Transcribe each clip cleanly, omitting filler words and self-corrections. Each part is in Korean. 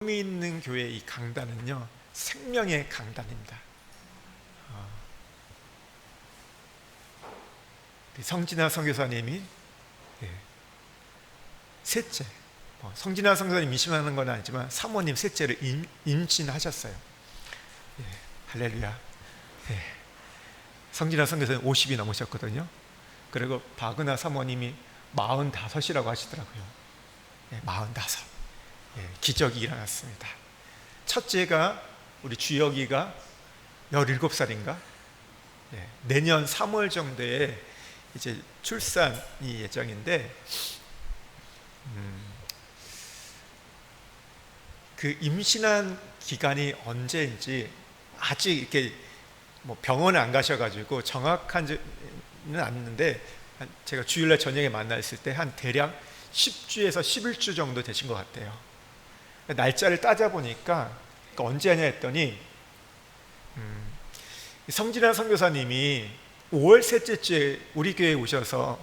의미 있는 교회의 이 강단은요, 생명의 강단입니다. 성진아 선교사님이 셋째, 성진아 선교사님 임신하는 건 아니지만 사모님 셋째를 임신하셨어요. 할렐루야. 성진아 선교사님 50이 넘으셨거든요. 그리고 박은하 사모님이 45이라고 하시더라고요. 45. 기적이 일어났습니다. 첫째가 우리 주혁이가 17살인가? 내년 3월 정도에 이제 출산이 예정인데, 그 임신한 기간이 언제인지 아직 이렇게 병원에 안 가셔가지고 정확한지는 않는데, 제가 주일날 저녁에 만났을 때 한 대략 10주에서 11주 정도 되신 것 같아요. 날짜를 따져보니까 언제 하냐 했더니 성진아 선교사님이 5월 셋째 주에 우리 교회에 오셔서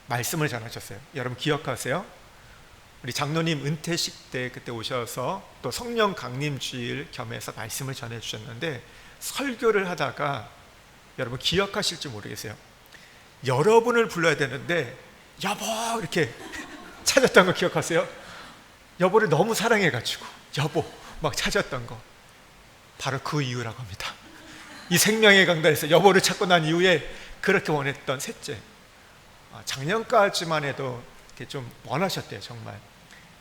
말씀을 전하셨어요. 여러분 기억하세요? 우리 장로님 은퇴식 때 그때 오셔서 또 성령 강림 주일 겸해서 말씀을 전해 주셨는데, 설교를 하다가 여러분 기억하실지 모르겠어요. 여러분을 불러야 되는데 여보 이렇게 찾았던 거 기억하세요? 여보를 너무 사랑해가지고 여보 막 찾았던 거, 바로 그 이유라고 합니다. 이 생명의 강단에서 여보를 찾고 난 이후에 그렇게 원했던 셋째, 작년까지만 해도 이렇게 좀 원하셨대요, 정말.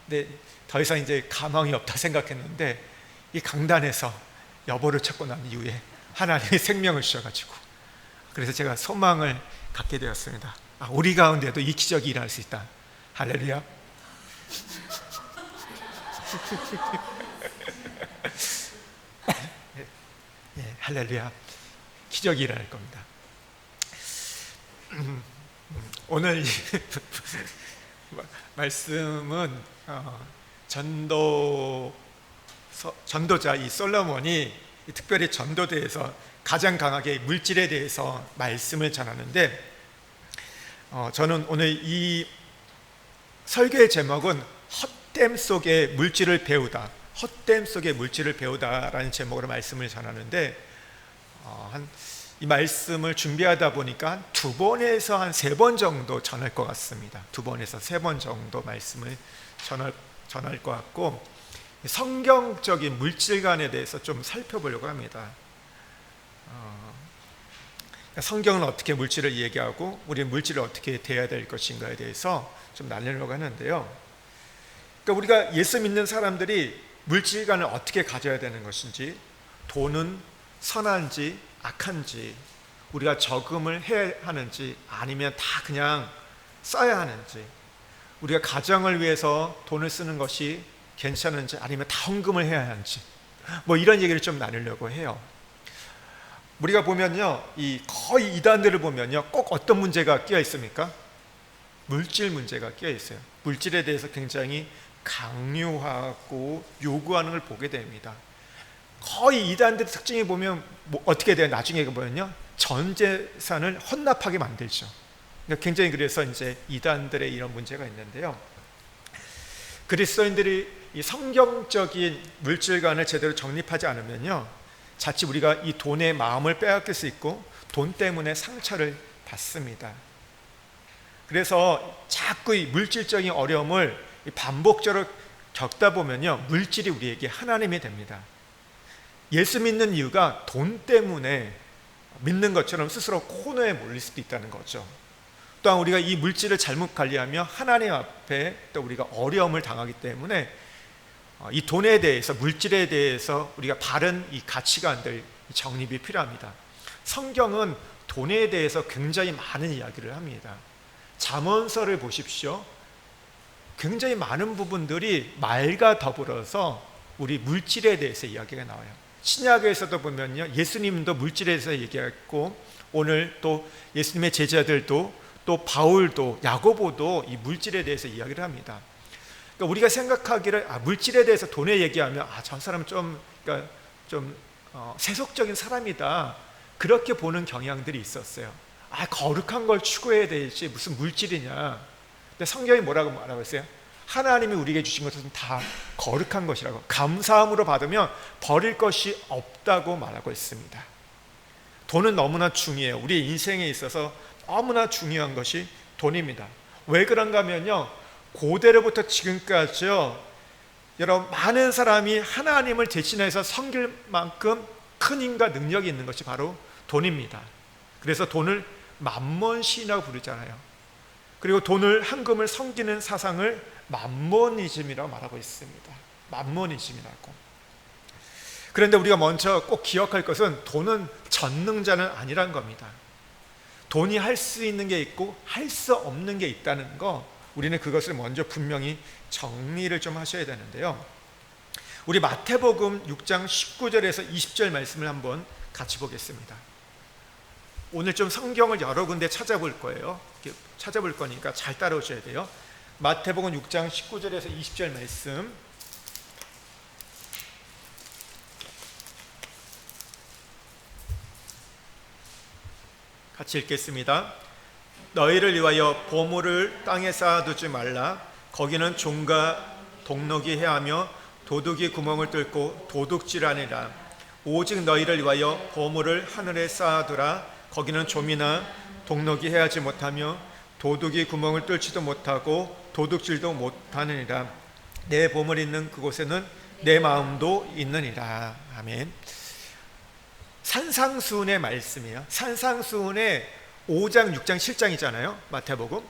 근데 더 이상 이제 가망이 없다 생각했는데, 이 강단에서 여보를 찾고 난 이후에 하나님이 생명을 주셔가지고, 그래서 제가 소망을 갖게 되었습니다. 우리 가운데도 이 기적이 일어날 수 있다. 할렐루야. 할렐루야. 기적이 일어날 겁니다. 오늘 말씀은 전도자 이 솔로몬이 특별히 전도대에서 가장 강하게 물질에 대해서 말씀을 전하는데, 저는 오늘 이 설교의 제목은 헛됨 속에 물질을 배우다, 헛됨 속에 물질을 배우다라는 제목으로 말씀을 전하는데, 이 말씀을 준비하다 보니까 2번에서 한 3번 정도 전할 것 같습니다. 2번에서 3번 정도 말씀을 전할 것 같고, 성경적인 물질관에 대해서 좀 살펴보려고 합니다. 성경은 어떻게 물질을 얘기하고 우리 물질을 어떻게 대해야 될 것인가에 대해서 좀 나누려고 하는데요. 그러니까 우리가 예수 믿는 사람들이 물질관을 어떻게 가져야 되는 것인지, 돈은 선한지 악한지, 우리가 저금을 해야 하는지 아니면 다 그냥 써야 하는지, 우리가 가정을 위해서 돈을 쓰는 것이 괜찮은지 아니면 다 헌금을 해야 하는지, 이런 얘기를 좀 나누려고 해요. 우리가 보면요, 거의 이단들을 보면요, 꼭 어떤 문제가 끼어 있습니까? 물질 문제가 끼어 있어요. 물질에 대해서 굉장히 강요하고 요구하는 걸 보게 됩니다. 거의 이단들의 특징이 보면 어떻게 돼요? 나중에 보면요, 전 재산을 헌납하게 만들죠. 그러니까 굉장히, 그래서 이제 이단들의 이런 문제가 있는데요, 그리스도인들이 이 성경적인 물질관을 제대로 정립하지 않으면요, 자칫 우리가 이 돈의 마음을 빼앗길 수 있고 돈 때문에 상처를 받습니다. 그래서 자꾸 이 물질적인 어려움을 반복적으로 겪다 보면요, 물질이 우리에게 하나님이 됩니다. 예수 믿는 이유가 돈 때문에 믿는 것처럼 스스로 코너에 몰릴 수도 있다는 거죠. 또한 우리가 이 물질을 잘못 관리하며 하나님 앞에 또 우리가 어려움을 당하기 때문에 이 돈에 대해서, 물질에 대해서 우리가 바른 이 가치관들 정립이 필요합니다. 성경은 돈에 대해서 굉장히 많은 이야기를 합니다. 잠언서를 보십시오. 굉장히 많은 부분들이 말과 더불어서 우리 물질에 대해서 이야기가 나와요. 신약에서도 보면요, 예수님도 물질에 대해서 얘기했고, 오늘 또 예수님의 제자들도, 또 바울도, 야고보도 이 물질에 대해서 이야기를 합니다. 그러니까 우리가 생각하기를 물질에 대해서 돈에 얘기하면 저 사람은 좀 세속적인 사람이다, 그렇게 보는 경향들이 있었어요. 거룩한 걸 추구해야 되지 무슨 물질이냐. 근데 성경이 뭐라고 말하고 있어요? 하나님이 우리에게 주신 것은 다 거룩한 것이라고, 감사함으로 받으면 버릴 것이 없다고 말하고 있습니다. 돈은 너무나 중요해요. 우리 인생에 있어서 너무나 중요한 것이 돈입니다. 왜 그런가 하면요, 고대로부터 지금까지요, 여러분, 많은 사람이 하나님을 대신해서 섬길 만큼 큰 힘과 능력이 있는 것이 바로 돈입니다. 그래서 돈을 맘몬신이라고 부르잖아요. 그리고 돈을, 헌금을 섬기는 사상을 맘모니즘이라고 말하고 있습니다. 맘모니즘이라고. 그런데 우리가 먼저 꼭 기억할 것은 돈은 전능자는 아니란 겁니다. 돈이 할 수 있는 게 있고 할 수 없는 게 있다는 거, 우리는 그것을 먼저 분명히 정리를 좀 하셔야 되는데요. 우리 마태복음 6장 19절에서 20절 말씀을 한번 같이 보겠습니다. 오늘 좀 성경을 여러 군데 찾아볼 거예요. 찾아볼 거니까 잘 따라오셔야 돼요. 마태복음 6장 19절에서 20절 말씀, 같이 읽겠습니다. 너희를 위하여 보물을 땅에 쌓아두지 말라. 거기는 종과 동록이 해하며 도둑이 구멍을 뚫고 도둑질하니라. 오직 너희를 위하여 보물을 하늘에 쌓아두라. 거기는 좀이나 동록이 해하지 못하며 도둑이 구멍을 뚫지도 못하고 도둑질도 못하느니라. 내 보물 있는 그곳에는 내 마음도 있느니라. 아멘. 산상수훈의 말씀이에요. 산상수훈의 5장, 6장, 7장이잖아요, 마태복음.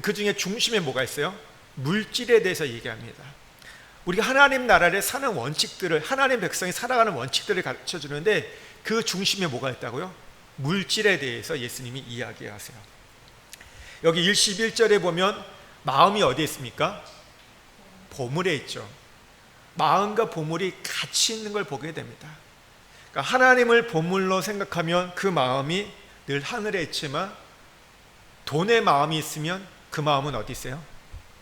그 중에 중심에 뭐가 있어요? 물질에 대해서 얘기합니다. 우리가 하나님 나라를 사는 원칙들을, 하나님 백성이 살아가는 원칙들을 가르쳐 주는데 그 중심에 뭐가 있다고요? 물질에 대해서 예수님이 이야기하세요. 여기 11절에 보면 마음이 어디에 있습니까? 보물에 있죠. 마음과 보물이 같이 있는 걸 보게 됩니다. 그러니까 하나님을 보물로 생각하면 그 마음이 늘 하늘에 있지만, 돈의 마음이 있으면 그 마음은 어디 있어요?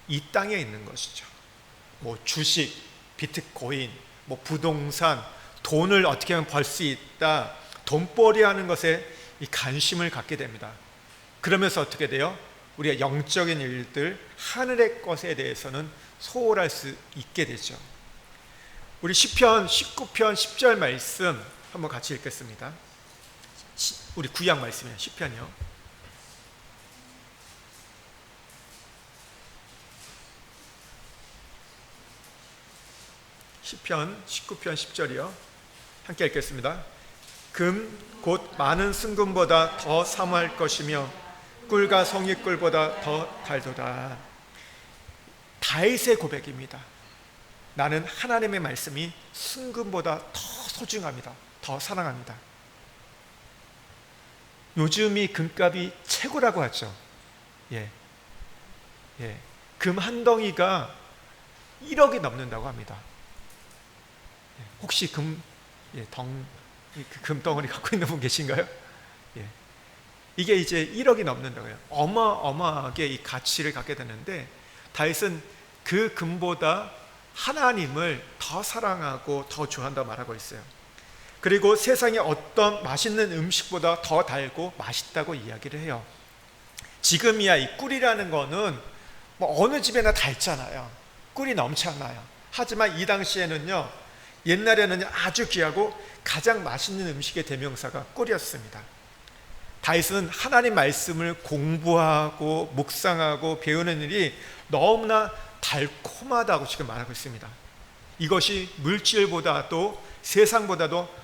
이 땅에 있는 것이죠. 뭐 주식, 비트코인, 뭐 부동산, 돈을 어떻게 하면 벌 수 있다, 돈벌이 하는 것에 이 관심을 갖게 됩니다. 그러면서 어떻게 돼요? 우리가 영적인 일들, 하늘의 것에 대해서는 소홀할 수 있게 되죠. 우리 시편 19편 10절 말씀 한번 같이 읽겠습니다. 우리 구약 말씀이에요. 시편이요. 시편 19편 10절이요. 함께 읽겠습니다. 금 곧 많은 순금보다 더 사모할 것이며 꿀과 성의꿀보다 더 달도다. 다윗의 고백입니다. 나는 하나님의 말씀이 순금보다 더 소중합니다. 더 사랑합니다. 요즘이 금값이 최고라고 하죠. 예. 금 한 덩이가 1억이 넘는다고 합니다. 혹시 금덩어리 갖고 있는 분 계신가요? 예. 이게 이제 1억이 넘는다고요. 어마어마하게 이 가치를 갖게 되는데, 다윗은 그 금보다 하나님을 더 사랑하고 더 좋아한다고 말하고 있어요. 그리고 세상의 어떤 맛있는 음식보다 더 달고 맛있다고 이야기를 해요. 지금이야 이 꿀이라는 거는 뭐 어느 집에나 다 있잖아요. 꿀이 넘쳐나요. 하지만 이 당시에는요, 옛날에는 아주 귀하고 가장 맛있는 음식의 대명사가 꿀이었습니다. 다윗은 하나님 말씀을 공부하고 묵상하고 배우는 일이 너무나 달콤하다고 지금 말하고 있습니다. 이것이 물질보다도 세상보다도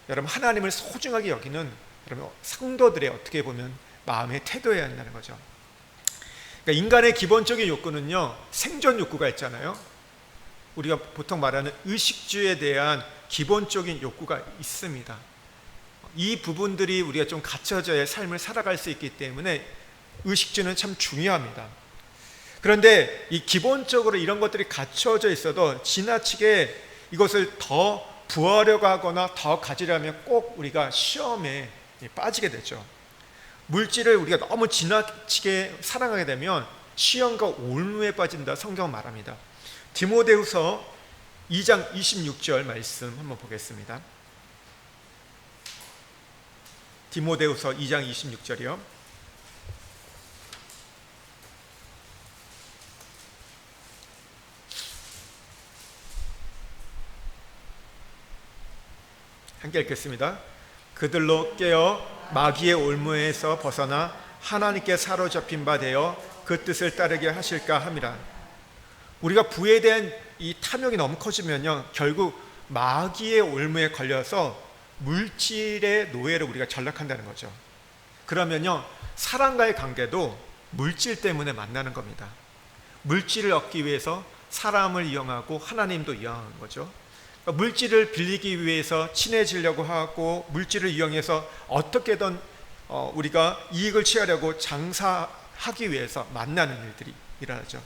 여러분 하나님을 소중하게 여기는 여러분 성도들의 어떻게 보면 마음의 태도여야 한다는 거죠. 그러니까 인간의 기본적인 욕구는요, 생존 욕구가 있잖아요. 우리가 보통 말하는 의식주에 대한 기본적인 욕구가 있습니다. 이 부분들이 우리가 좀 갖춰져야 삶을 살아갈 수 있기 때문에 의식주는 참 중요합니다. 그런데 이 기본적으로 이런 것들이 갖춰져 있어도 지나치게 이것을 더 부하려고 하거나 더 가지려면 꼭 우리가 시험에 빠지게 되죠. 물질을 우리가 너무 지나치게 사랑하게 되면 시험과 올무에 빠진다, 성경은 말합니다. 디모데후서 2장 26절 말씀 한번 보겠습니다. 디모데후서 2장 26절이요. 함께 읽겠습니다. 그들로 깨어 마귀의 올무에서 벗어나 하나님께 사로잡힌 바 되어 그 뜻을 따르게 하실까 함이라. 우리가 부에 대한 이 탐욕이 너무 커지면요, 결국 마귀의 올무에 걸려서 물질의 노예로 우리가 전락한다는 거죠. 그러면요, 사람과의 관계도 물질 때문에 만나는 겁니다. 물질을 얻기 위해서 사람을 이용하고 하나님도 이용하는 거죠. 그러니까 물질을 빌리기 위해서 친해지려고 하고, 물질을 이용해서 어떻게든 우리가 이익을 취하려고 장사하기 위해서 만나는 일들이 일어나죠.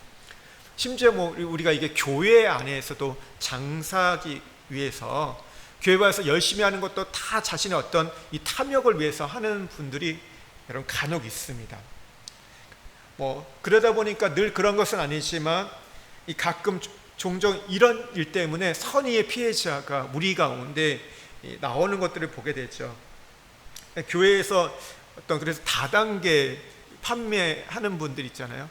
심지어 우리가 이게 교회 안에서도 장사하기 위해서 교회 와서 열심히 하는 것도 다 자신의 어떤 이 탐욕을 위해서 하는 분들이 여러분 간혹 있습니다. 그러다 보니까 늘 그런 것은 아니지만 이 가끔 종종 이런 일 때문에 선의의 피해자가 우리 가운데 나오는 것들을 보게 되죠. 교회에서 그래서 다단계 판매하는 분들 있잖아요.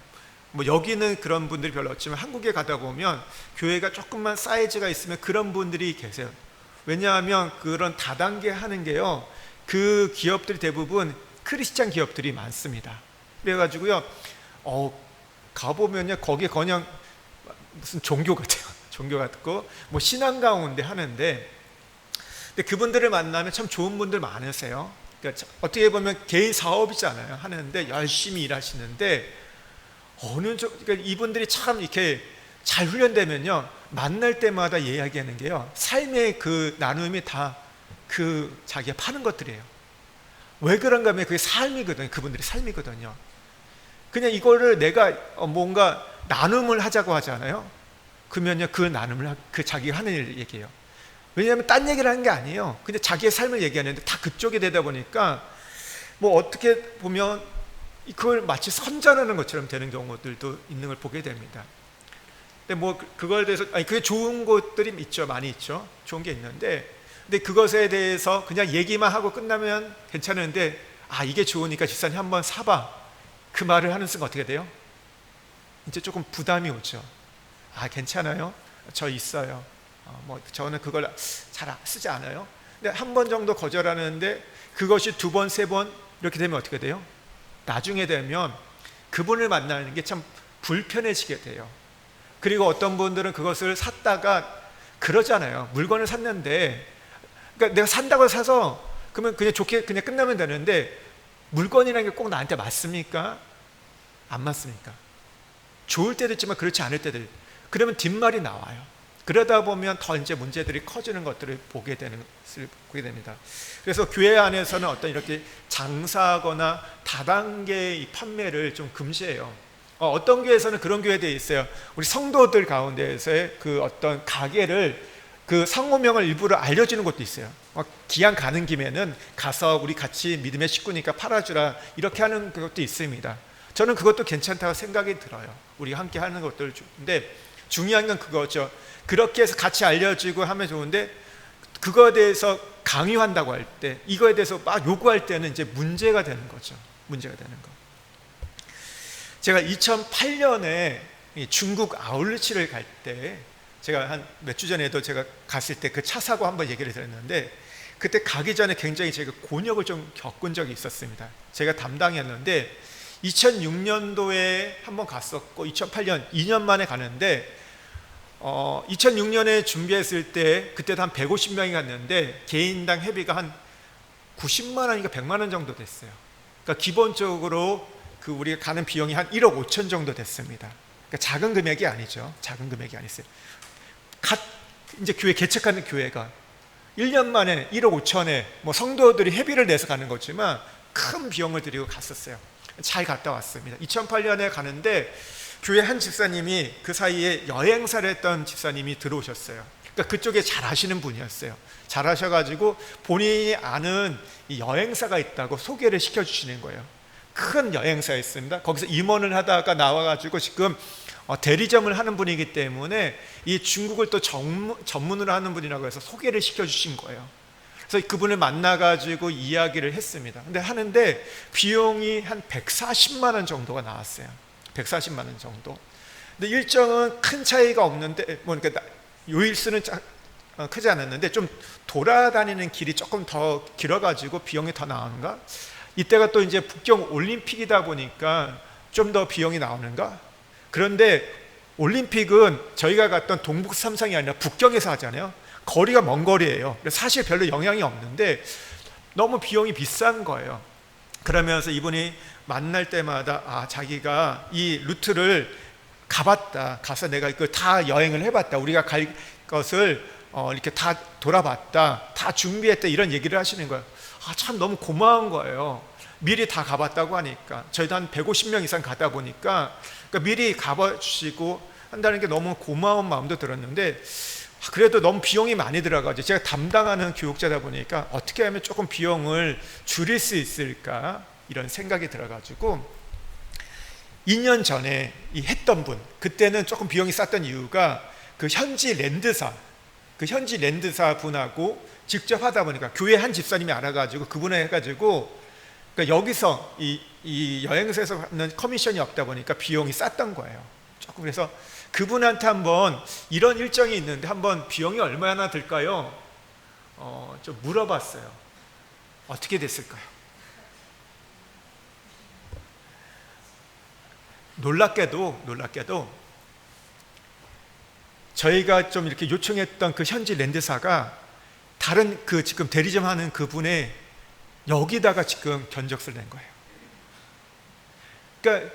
여기는 그런 분들이 별로 없지만 한국에 가다 보면 교회가 조금만 사이즈가 있으면 그런 분들이 계세요. 왜냐하면 그런 다단계 하는 게요, 그 기업들이 대부분 크리스찬 기업들이 많습니다. 그래가지고요, 가보면요, 거기에 그냥 무슨 종교 같아요. 종교 같고 신앙 가운데 하는데, 근데 그분들을 만나면 참 좋은 분들 많으세요. 그러니까 어떻게 보면 개인 사업이잖아요. 하는데 열심히 일하시는데 그러니까 이분들이 참 이렇게 잘 훈련되면요, 만날 때마다 이야기하는 게요, 삶의 그 나눔이 다 자기가 파는 것들이에요. 왜 그런가 하면 그게 삶이거든요. 그분들이 삶이거든요. 그냥 이거를 내가 뭔가 나눔을 하자고 하잖아요. 그러면요, 그 나눔을 자기가 하는 일을 얘기해요. 왜냐하면 딴 얘기를 하는 게 아니에요. 근데 자기의 삶을 얘기하는데 다 그쪽이 되다 보니까 어떻게 보면 그걸 마치 선전하는 것처럼 되는 경우들도 있는 걸 보게 됩니다. 근데 그거에 대해서 그게 좋은 것들이 있죠. 많이 있죠. 좋은 게 있는데, 근데 그것에 대해서 그냥 얘기만 하고 끝나면 괜찮은데, 이게 좋으니까 집사님 한번 사봐, 그 말을 하는 순간 어떻게 돼요? 이제 조금 부담이 오죠. 괜찮아요, 저 있어요, 저는 그걸 잘 쓰지 않아요. 근데 한 번 정도 거절하는데 그것이 두 번, 세 번 이렇게 되면 어떻게 돼요? 나중에 되면 그분을 만나는 게 참 불편해지게 돼요. 그리고 어떤 분들은 그것을 샀다가 그러잖아요. 물건을 샀는데, 그러니까 내가 산다고 사서 그러면 그냥 좋게 그냥 끝나면 되는데, 물건이라는 게 꼭 나한테 맞습니까? 안 맞습니까? 좋을 때도 있지만 그렇지 않을 때도 있어요. 그러면 뒷말이 나와요. 그러다 보면 더 이제 문제들이 커지는 것들을 보게 됩니다. 그래서 교회 안에서는 어떤 이렇게 장사하거나 다단계의 판매를 좀 금지해요. 어떤 교회에서는 그런 교회들이 있어요. 우리 성도들 가운데에서의 그 어떤 가게를, 그 상호명을 일부러 알려주는 것도 있어요. 기한 가는 김에는 가서 우리 같이 믿음의 식구니까 팔아주라, 이렇게 하는 것도 있습니다. 저는 그것도 괜찮다고 생각이 들어요. 우리 함께 하는 것들. 근데 중요한 건 그거죠. 그렇게 해서 같이 알려주고 하면 좋은데, 그거에 대해서 강요한다고 할 때, 이거에 대해서 막 요구할 때는 이제 문제가 되는 거죠. 문제가 되는 거. 제가 2008년에 중국 아울렛을 갈 때, 제가 한 몇 주 전에도 제가 갔을 때 그 차 사고 한번 얘기를 드렸는데, 그때 가기 전에 굉장히 제가 곤욕을 좀 겪은 적이 있었습니다. 제가 담당이었는데 2006년도에 한번 갔었고 2008년 2년 만에 가는데, 2006년에 준비했을 때 그때도 한 150명이 갔는데 개인당 회비가 한 90만 원인가 100만 원 정도 됐어요. 그러니까 기본적으로 우리가 가는 비용이 한 1억 5천 정도 됐습니다. 그러니까 작은 금액이 아니죠. 작은 금액이 아니었어요. 이제 교회 개척하는 교회가 1년 만에 1억 5천에 성도들이 회비를 내서 가는 거지만 큰 비용을 들이고 갔었어요. 잘 갔다 왔습니다. 2008년에 가는데 교회 한 집사님이, 그 사이에 여행사를 했던 집사님이 들어오셨어요. 그러니까 그쪽에 잘 아시는 분이었어요. 잘 하셔가지고 본인이 아는 이 여행사가 있다고 소개를 시켜주시는 거예요. 큰 여행사였습니다. 거기서 임원을 하다가 나와가지고 지금 대리점을 하는 분이기 때문에 이 중국을 또 전문으로 하는 분이라고 해서 소개를 시켜주신 거예요. 그래서 그분을 만나가지고 이야기를 했습니다. 근데 하는데 비용이 한 140만 원 정도가 나왔어요. 140만 원 정도. 근데 일정은 큰 차이가 없는데, 그러니까 요일수는 크지 않았는데 좀 돌아다니는 길이 조금 더 길어가지고 비용이 더 나오는가? 이때가 또 이제 북경 올림픽이다 보니까 좀 더 비용이 나오는가? 그런데 올림픽은 저희가 갔던 동북 삼성이 아니라 북경에서 하잖아요. 거리가 먼 거리예요. 그래서 사실 별로 영향이 없는데 너무 비용이 비싼 거예요. 그러면서 이분이 만날 때마다 자기가 이 루트를 가봤다. 가서 내가 이거 다 여행을 해봤다. 우리가 갈 것을 이렇게 다 돌아봤다. 다 준비했다. 이런 얘기를 하시는 거예요. 참 너무 고마운 거예요. 미리 다 가봤다고 하니까. 저희도 한 150명 이상 가다 보니까 그러니까 미리 가봐주시고 한다는 게 너무 고마운 마음도 들었는데 그래도 너무 비용이 많이 들어가죠. 제가 담당하는 교육자다 보니까 어떻게 하면 조금 비용을 줄일 수 있을까 이런 생각이 들어가지고 2년 전에 이 했던 분, 그때는 조금 비용이 쌌던 이유가 그 현지 랜드사 분하고 직접 하다 보니까 교회 한 집사님이 알아가지고 그분에 해가지고 그러니까 여기서 이 여행사에서 받는 커미션이 없다 보니까 비용이 쌌던 거예요. 조금. 그래서 그분한테 한번 이런 일정이 있는데 한번 비용이 얼마나 들까요? 좀 물어봤어요. 어떻게 됐을까요? 놀랍게도 저희가 좀 이렇게 요청했던 그 현지 랜드사가 다른 그 지금 대리점 하는 그분의 여기다가 지금 견적서를 낸 거예요. 그러니까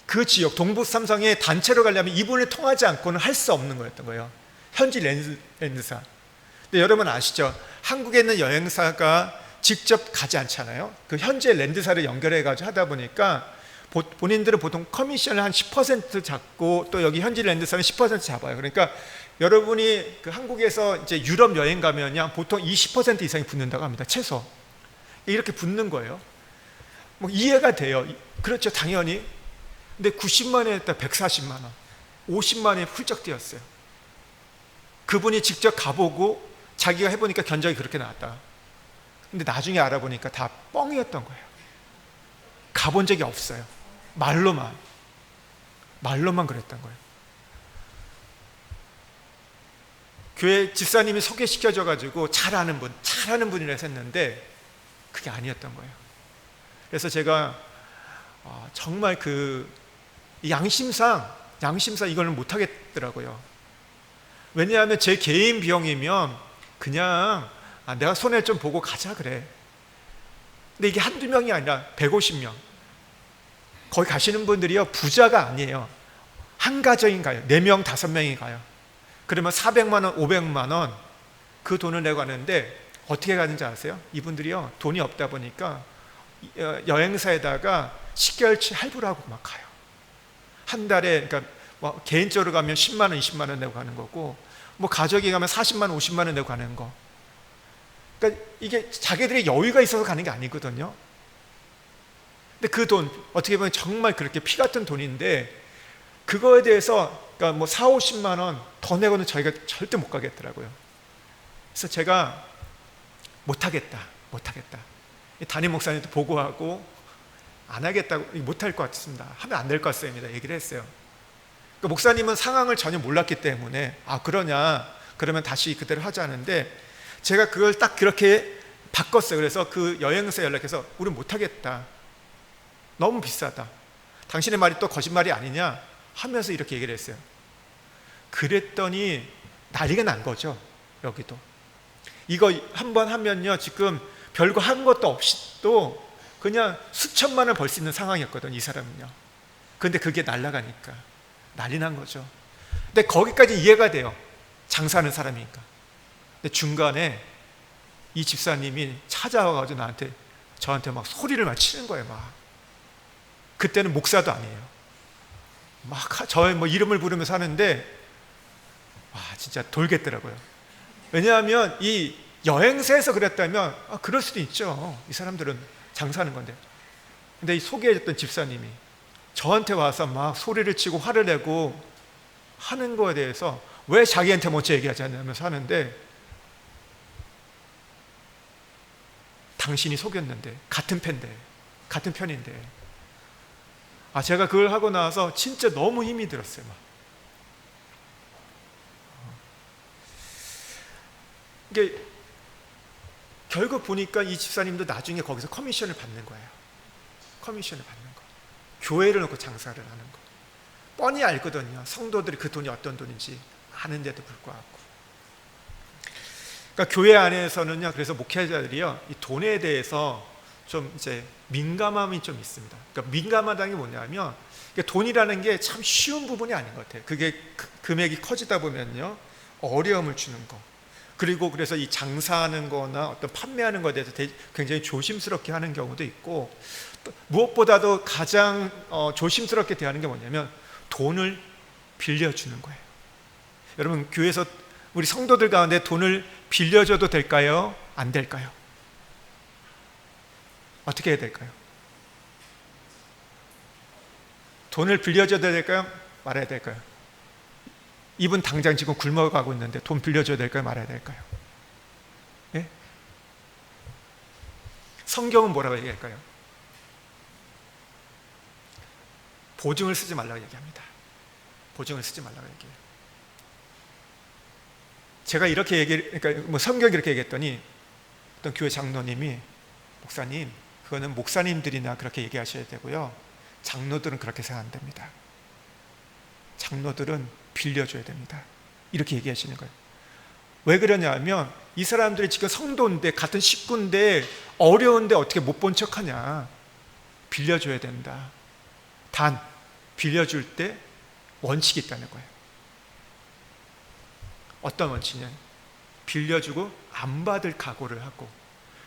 그 지역 동북 삼성에 단체로 가려면 이분을 통하지 않고는 할 수 없는 거였던 거예요. 현지 랜드사. 근데 여러분 아시죠? 한국에 있는 여행사가 직접 가지 않잖아요. 그 현지 랜드사를 연결해가지고 하다 보니까 본인들은 보통 커미션을 한 10% 잡고 또 여기 현지 랜드사는 10% 잡아요. 그러니까 여러분이 그 한국에서 이제 유럽 여행 가면요 보통 20% 이상이 붙는다고 합니다. 최소. 이렇게 붙는 거예요. 뭐 이해가 돼요. 그렇죠, 당연히. 근데 90만 원에 했다 140만 원, 50만 원에 훌쩍 뛰었어요. 그분이 직접 가보고 자기가 해보니까 견적이 그렇게 나왔다. 근데 나중에 알아보니까 다 뻥이었던 거예요. 가본 적이 없어요. 말로만 그랬던 거예요. 교회 집사님이 소개시켜줘가지고 잘하는 분이라서 했는데 그게 아니었던 거예요. 그래서 제가 정말 그 양심상 이거는 못하겠더라고요. 왜냐하면 제 개인 비용이면 그냥 내가 손해 좀 보고 가자 그래. 근데 이게 한두 명이 아니라 150명. 거기 가시는 분들이요 부자가 아니에요. 한 가정이 가요. 4명 5명이 가요. 그러면 400만 원 500만 원 그 돈을 내고 가는데 어떻게 가는지 아세요? 이분들이요 돈이 없다 보니까 여행사에다가 식결치 할부를 하고 막 가요. 한 달에 그러니까 뭐 개인적으로 가면 10만 원 20만 원 내고 가는 거고 뭐 가족이 가면 40만 원 50만 원 내고 가는 거. 그러니까 이게 자기들이 여유가 있어서 가는 게 아니거든요. 근데 그 돈 어떻게 보면 정말 그렇게 피 같은 돈인데 그거에 대해서 그러니까 뭐 4, 50만 원 더 내고는 저희가 절대 못 가겠더라고요. 그래서 제가 못하겠다. 담임 목사님한테 보고하고 안 하겠다고, 못할 것 같습니다. 하면 안 될 것 같습니다. 얘기를 했어요. 그러니까 목사님은 상황을 전혀 몰랐기 때문에 그러냐 그러면 다시 그대로 하자는데 제가 그걸 딱 그렇게 바꿨어요. 그래서 그 여행사에 연락해서 우리 못하겠다. 너무 비싸다. 당신의 말이 또 거짓말이 아니냐 하면서 이렇게 얘기를 했어요. 그랬더니 난리가 난 거죠. 여기도 이거 한번 하면요 지금 별거 한 것도 없이 또 그냥 수천만 원 벌 수 있는 상황이었거든요. 이 사람은요. 근데 그게 날아가니까 난리 난 거죠. 근데 거기까지 이해가 돼요. 장사하는 사람이니까. 근데 중간에 이 집사님이 찾아와가지고 저한테 막 소리를 막 치는 거예요. 막 그때는 목사도 아니에요. 막 저의 뭐 이름을 부르면서 하는데 진짜 돌겠더라고요. 왜냐하면 이 여행사에서 그랬다면 그럴 수도 있죠. 이 사람들은 장사하는 건데. 근데 이 소개해줬던 집사님이 저한테 와서 막 소리를 치고 화를 내고 하는 거에 대해서 왜 자기한테 먼저 얘기하지 않냐면서 하는데 당신이 속였는데 같은 편인데 제가 그걸 하고 나서 진짜 너무 힘이 들었어요. 이게 결국 보니까 이 집사님도 나중에 거기서 커미션을 받는 거예요. 커미션을 받는 거. 교회를 놓고 장사를 하는 거. 뻔히 알거든요. 성도들이 그 돈이 어떤 돈인지 아는데도 불구하고. 그러니까 교회 안에서는요, 그래서 목회자들이요, 이 돈에 대해서 좀 이제 민감함이 좀 있습니다. 그러니까 민감하다는 게 뭐냐면, 돈이라는 게 참 쉬운 부분이 아닌 것 같아요. 그게 금액이 커지다 보면요, 어려움을 주는 거. 그리고 그래서 이 장사하는 거나 어떤 판매하는 것에 대해서 굉장히 조심스럽게 하는 경우도 있고, 무엇보다도 가장 조심스럽게 대하는 게 뭐냐면 돈을 빌려주는 거예요. 여러분, 교회에서 우리 성도들 가운데 돈을 빌려줘도 될까요? 안 될까요? 어떻게 해야 될까요? 돈을 빌려줘도 될까요? 말아야 될까요? 이분 당장 지금 굶어가고 있는데 돈 빌려줘야 될까요? 말아야 될까요? 예? 성경은 뭐라고 얘기할까요? 보증을 쓰지 말라고 얘기합니다. 보증을 쓰지 말라고 얘기해요. 제가 이렇게 그러니까 성경이 이렇게 얘기했더니 어떤 교회 장로님이, 목사님, 그거는 목사님들이나 그렇게 얘기하셔야 되고요, 장로들은 그렇게 생각 안 됩니다. 장로들은 빌려줘야 됩니다. 이렇게 얘기하시는 거예요. 왜 그러냐면 이 사람들이 지금 성도인데, 같은 식구인데 어려운데 어떻게 못 본 척하냐. 빌려줘야 된다. 단 빌려줄 때 원칙이 있다는 거예요. 어떤 원칙이냐, 빌려주고 안 받을 각오를 하고,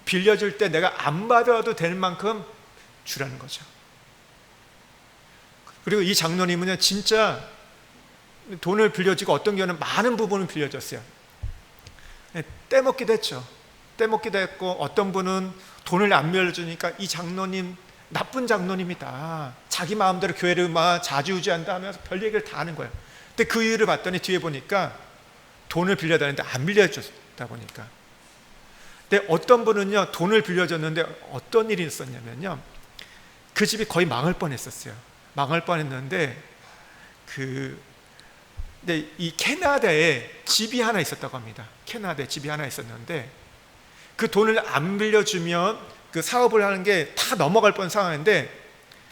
빌려줄 때 내가 안 받아도 될 만큼 주라는 거죠. 그리고 이 장로님은요, 진짜 돈을 빌려주고 어떤 경우는 많은 부분을 빌려줬어요. 떼먹기도 했죠. 떼먹기도 했고, 어떤 분은 돈을 안 빌려주니까 이 장로님 나쁜 장로님이다, 자기 마음대로 교회를 막 좌지우지한다 하면서 별 얘기를 다 하는 거예요. 근데 그 이유를 봤더니 뒤에 보니까 돈을 빌려달라는데 안 빌려줬다 보니까. 근데 어떤 분은요, 돈을 빌려줬는데 어떤 일이 있었냐면요, 그 집이 거의 망할 뻔했었어요. 망할 뻔했는데 근데 이 캐나다에 집이 하나 있었다고 합니다. 캐나다에 집이 하나 있었는데 그 돈을 안 빌려주면 그 사업을 하는 게 다 넘어갈 뻔 상황인데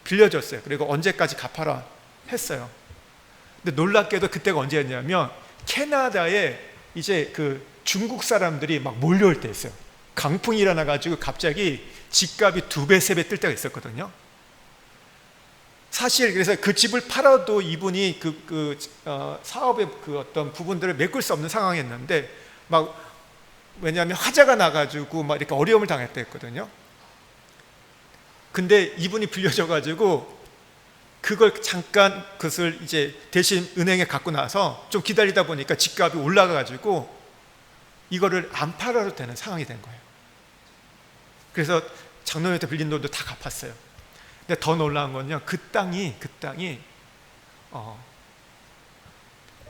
빌려줬어요. 그리고 언제까지 갚아라 했어요. 근데 놀랍게도 그때가 언제였냐면 캐나다에 이제 그 중국 사람들이 막 몰려올 때였어요. 강풍이 일어나가지고 갑자기 집값이 2배, 3배 뜰 때가 있었거든요. 사실 그래서 그 집을 팔아도 이분이 사업의 그 어떤 부분들을 메꿀 수 없는 상황이었는데, 막 왜냐하면 화재가 나가지고 막 이렇게 어려움을 당했댔거든요. 근데 이분이 빌려줘가지고 그걸 잠깐 그것을 이제 대신 은행에 갖고 나서 좀 기다리다 보니까 집값이 올라가가지고 이거를 안 팔아도 되는 상황이 된 거예요. 그래서 장로님한테 빌린 돈도 다 갚았어요. 근데 더 놀라운 건요, 그 땅이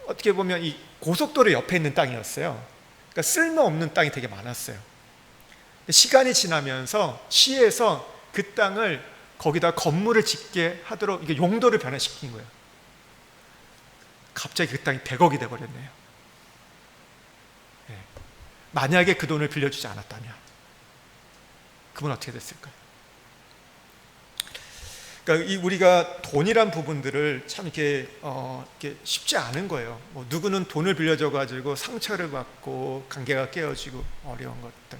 어떻게 보면 이 고속도로 옆에 있는 땅이었어요. 그러니까 쓸모없는 땅이 되게 많았어요. 시간이 지나면서 시에서 그 땅을 거기다 건물을 짓게 하도록 이게 용도를 변화시킨 거예요. 갑자기 그 땅이 100억이 돼버렸네요. 네. 만약에 그 돈을 빌려주지 않았다면 그분 어떻게 됐을까요? 그러니까 우리가 돈이란 부분들을 참 이렇게 쉽지 않은 거예요. 누구는 돈을 빌려줘가지고 상처를 받고 관계가 깨어지고 어려운 것들.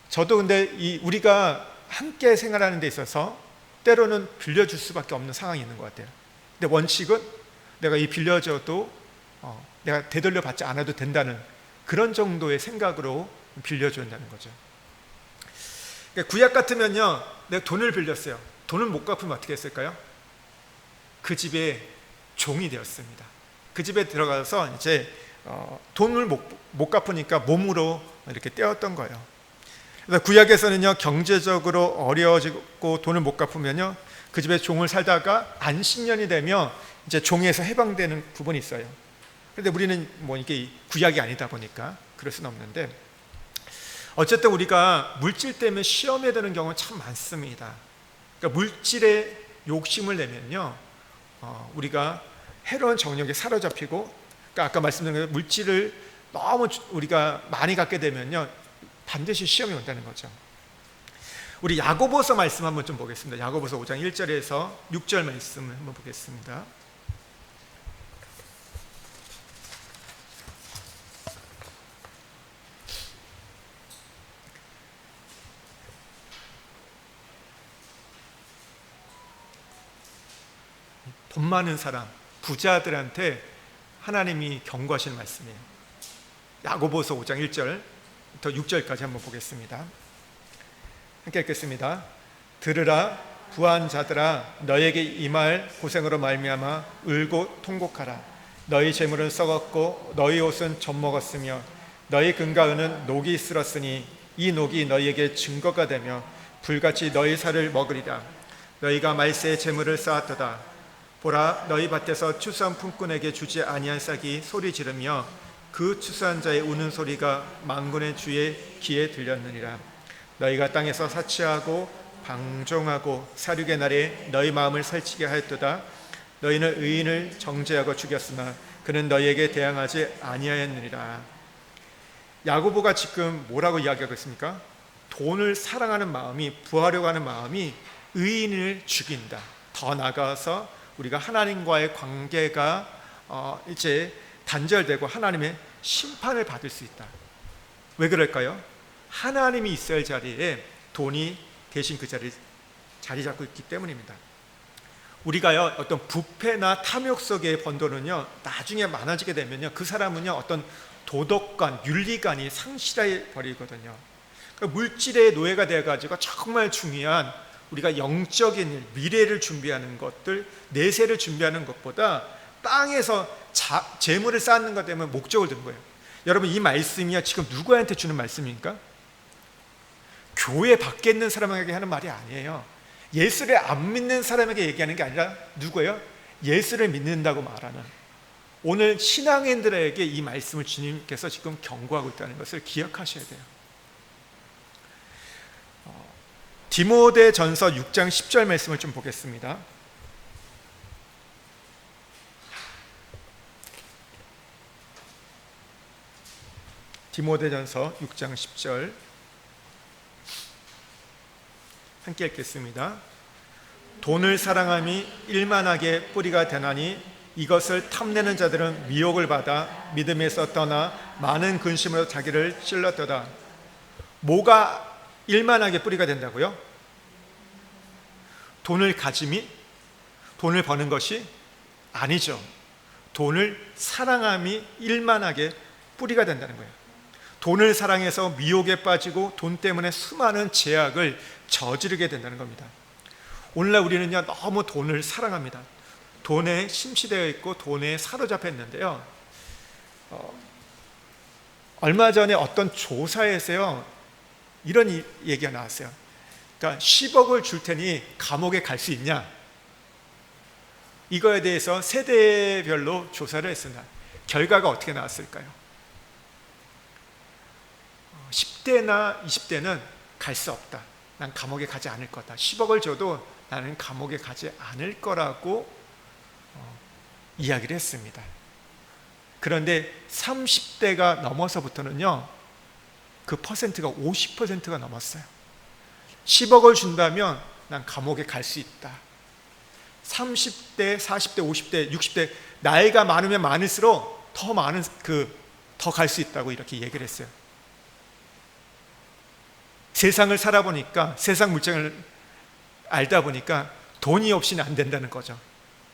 저도 근데 우리가 함께 생활하는 데 있어서 때로는 빌려줄 수밖에 없는 상황이 있는 것 같아요. 근데 원칙은 내가 이 빌려줘도 내가 되돌려 받지 않아도 된다는 그런 정도의 생각으로 빌려준다는 거죠. 그러니까 구약 같으면요, 내가 돈을 빌렸어요. 돈을 못 갚으면 어떻게 했을까요? 그 집의 종이 되었습니다. 그 집에 들어가서 이제 돈을 못 갚으니까 몸으로 이렇게 떼었던 거예요. 그래서 구약에서는요, 경제적으로 어려워지고 돈을 못 갚으면요, 그 집에 종을 살다가 안식년이 되면 이제 종에서 해방되는 부분이 있어요. 그런데 우리는 뭐 이게 구약이 아니다 보니까 그럴 수는 없는데, 어쨌든 우리가 물질 때문에 시험에 드는 경우는 참 많습니다. 그러니까 물질에 욕심을 내면요, 우리가 해로운 정욕에 사로잡히고, 그러니까 아까 말씀드린 물질을 너무 우리가 많이 갖게 되면요, 반드시 시험이 온다는 거죠. 우리 야고보서 말씀 한번 좀 보겠습니다. 야고보서 5장 1절에서 6절 말씀을 한번 보겠습니다. 돈 많은 사람, 부자들한테 하나님이 경고하시는 말씀이에요. 야고보서 5장 1절부터 6절까지 한번 보겠습니다. 함께 읽겠습니다. 들으라 부한 자들아, 너에게 임할 고생으로 말미암아 울고 통곡하라. 너희 재물은 썩었고 너희 옷은 젖먹었으며 너희 금과 은은 녹이 쓸었으니 이 녹이 너희에게 증거가 되며 불같이 너희 살을 먹으리라. 너희가 말세의 재물을 쌓았도다. 보라, 너희 밭에서 추수한 품꾼에게 주지 아니한 싹이 소리 지르며 그 추수한 자의 우는 소리가 만군의 주의 귀에 들렸느니라. 너희가 땅에서 사치하고 방종하고 사륙의 날에 너희 마음을 살찌게 하였도다. 너희는 의인을 정죄하고 죽였으나 그는 너희에게 대항하지 아니하였느니라. 야고보가 지금 뭐라고 이야기하고 있습니까? 돈을 사랑하는 마음이, 부하려고 하는 마음이 의인을 죽인다. 더 나아가서 우리가 하나님과의 관계가 이제 단절되고 하나님의 심판을 받을 수 있다. 왜 그럴까요? 하나님이 있어야 자리에 돈이 대신 그 자리에 자리 잡고 있기 때문입니다. 우리가요, 어떤 부패나 탐욕 속에 번 돈은요, 나중에 많아지게 되면요, 그 사람은요, 어떤 도덕관, 윤리관이 상실해 버리거든요. 그러니까 물질의 노예가 되어가지고 정말 중요한 우리가 영적인 일, 미래를 준비하는 것들, 내세를 준비하는 것보다 땅에서 재물을 쌓는 것 때문에 목적을 두는 거예요. 여러분, 이 말씀이요, 지금 누구한테 주는 말씀입니까? 교회 밖에 있는 사람에게 하는 말이 아니에요. 예수를 안 믿는 사람에게 얘기하는 게 아니라 누구예요? 예수를 믿는다고 말하는, 오늘 신앙인들에게 이 말씀을 주님께서 지금 경고하고 있다는 것을 기억하셔야 돼요. 디모데전서 6장 10절 말씀을 좀 보겠습니다. 디모데전서 6장 10절 함께 읽겠습니다. 돈을 사랑함이 일만하게 뿌리가 되나니 이것을 탐내는 자들은 미혹을 받아 믿음에서 떠나 많은 근심으로 자기를 찔렀도다. 뭐가 일만하게 뿌리가 된다고요? 돈을 가짐이, 돈을 버는 것이 아니죠. 돈을 사랑함이 일만하게 뿌리가 된다는 거예요. 돈을 사랑해서 미혹에 빠지고 돈 때문에 수많은 제약을 저지르게 된다는 겁니다. 오늘날 우리는요, 너무 돈을 사랑합니다. 돈에 심취되어 있고 돈에 사로잡혀 있는데요, 얼마 전에 어떤 조사에서요, 이런 얘기가 나왔어요. 그러니까 10억을 줄 테니 감옥에 갈 수 있냐? 이거에 대해서 세대별로 조사를 했습니다. 결과가 어떻게 나왔을까요? 10대나 20대는 갈 수 없다. 난 감옥에 가지 않을 거다. 10억을 줘도 나는 감옥에 가지 않을 거라고 이야기를 했습니다. 그런데 30대가 넘어서부터는요, 그 퍼센트가 50%가 넘었어요. 10억을 준다면 난 감옥에 갈 수 있다. 30대, 40대, 50대, 60대 나이가 많으면 많을수록 더 많은 더 갈 수 있다고 이렇게 얘기를 했어요. 세상을 살아보니까, 세상 물정을 알다 보니까 돈이 없이는 안 된다는 거죠.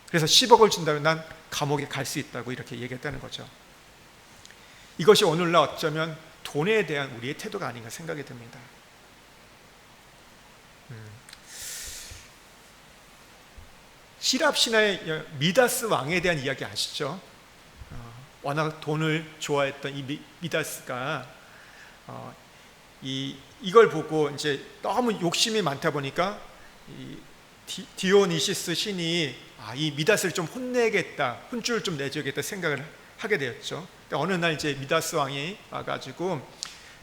그래서 10억을 준다면 난 감옥에 갈 수 있다고 이렇게 얘기했다는 거죠. 이것이 오늘날 어쩌면 돈에 대한 우리의 태도가 아닌가 생각이 듭니다. 시랍 신화의 미다스 왕에 대한 이야기 아시죠? 워낙 돈을 좋아했던 이 미다스가 이걸 보고 이제 너무 욕심이 많다 보니까 이 디오니시스 신이 이 미다스를 좀 혼내겠다, 혼쭐을 좀 내줘야겠다 생각을 하게 되었죠. 어느 날 이제 미다스 왕이 와가지고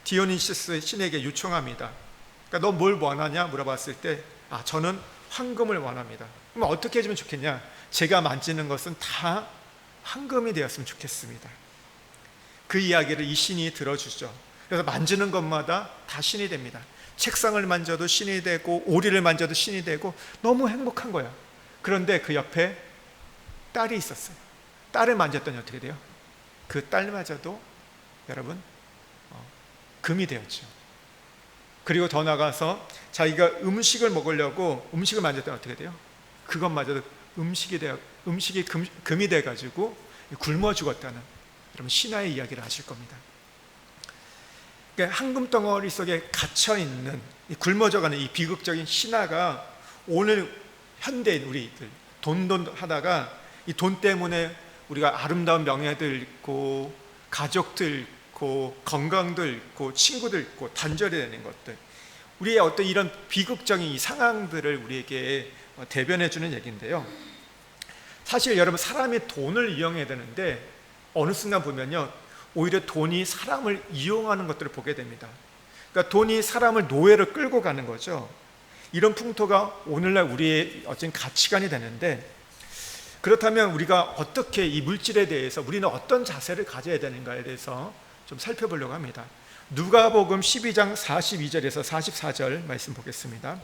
디오니시스 신에게 요청합니다. 그러니까 너 뭘 원하냐 물어봤을 때, 저는 황금을 원합니다. 그럼 어떻게 해주면 좋겠냐? 제가 만지는 것은 다 황금이 되었으면 좋겠습니다. 그 이야기를 이 신이 들어주죠. 그래서 만지는 것마다 다 신이 됩니다. 책상을 만져도 신이 되고 오리를 만져도 신이 되고 너무 행복한 거야. 그런데 그 옆에 딸이 있었어요. 딸을 만졌더니 어떻게 돼요? 그 딸마저도 여러분 금이 되었죠. 그리고 더 나가서 자기가 음식을 먹으려고 음식을 만졌더니 어떻게 돼요? 그것마저도 음식이 금이 돼가지고 굶어 죽었다는 여러분 신화의 이야기를 아실 겁니다. 그러니까 황금 덩어리 속에 갇혀 있는 굶어져가는 이 비극적인 신화가 오늘 현대인 우리들 돈 하다가 이 돈 때문에 우리가 아름다운 명예들 잃고 가족들 잃고 건강도 잃고 친구들 잃고 단절이 되는 것들, 우리의 어떤 이런 비극적인 이 상황들을 우리에게 대변해 주는 얘기인데요. 사실 여러분 사람이 돈을 이용해야 되는데 어느 순간 보면요 오히려 돈이 사람을 이용하는 것들을 보게 됩니다. 그러니까 돈이 사람을 노예로 끌고 가는 거죠. 이런 풍토가 오늘날 우리의 어떤 가치관이 되는데, 그렇다면 우리가 어떻게 이 물질에 대해서 우리는 어떤 자세를 가져야 되는가에 대해서 좀 살펴보려고 합니다. 누가복음 12장 42절에서 44절 말씀 보겠습니다.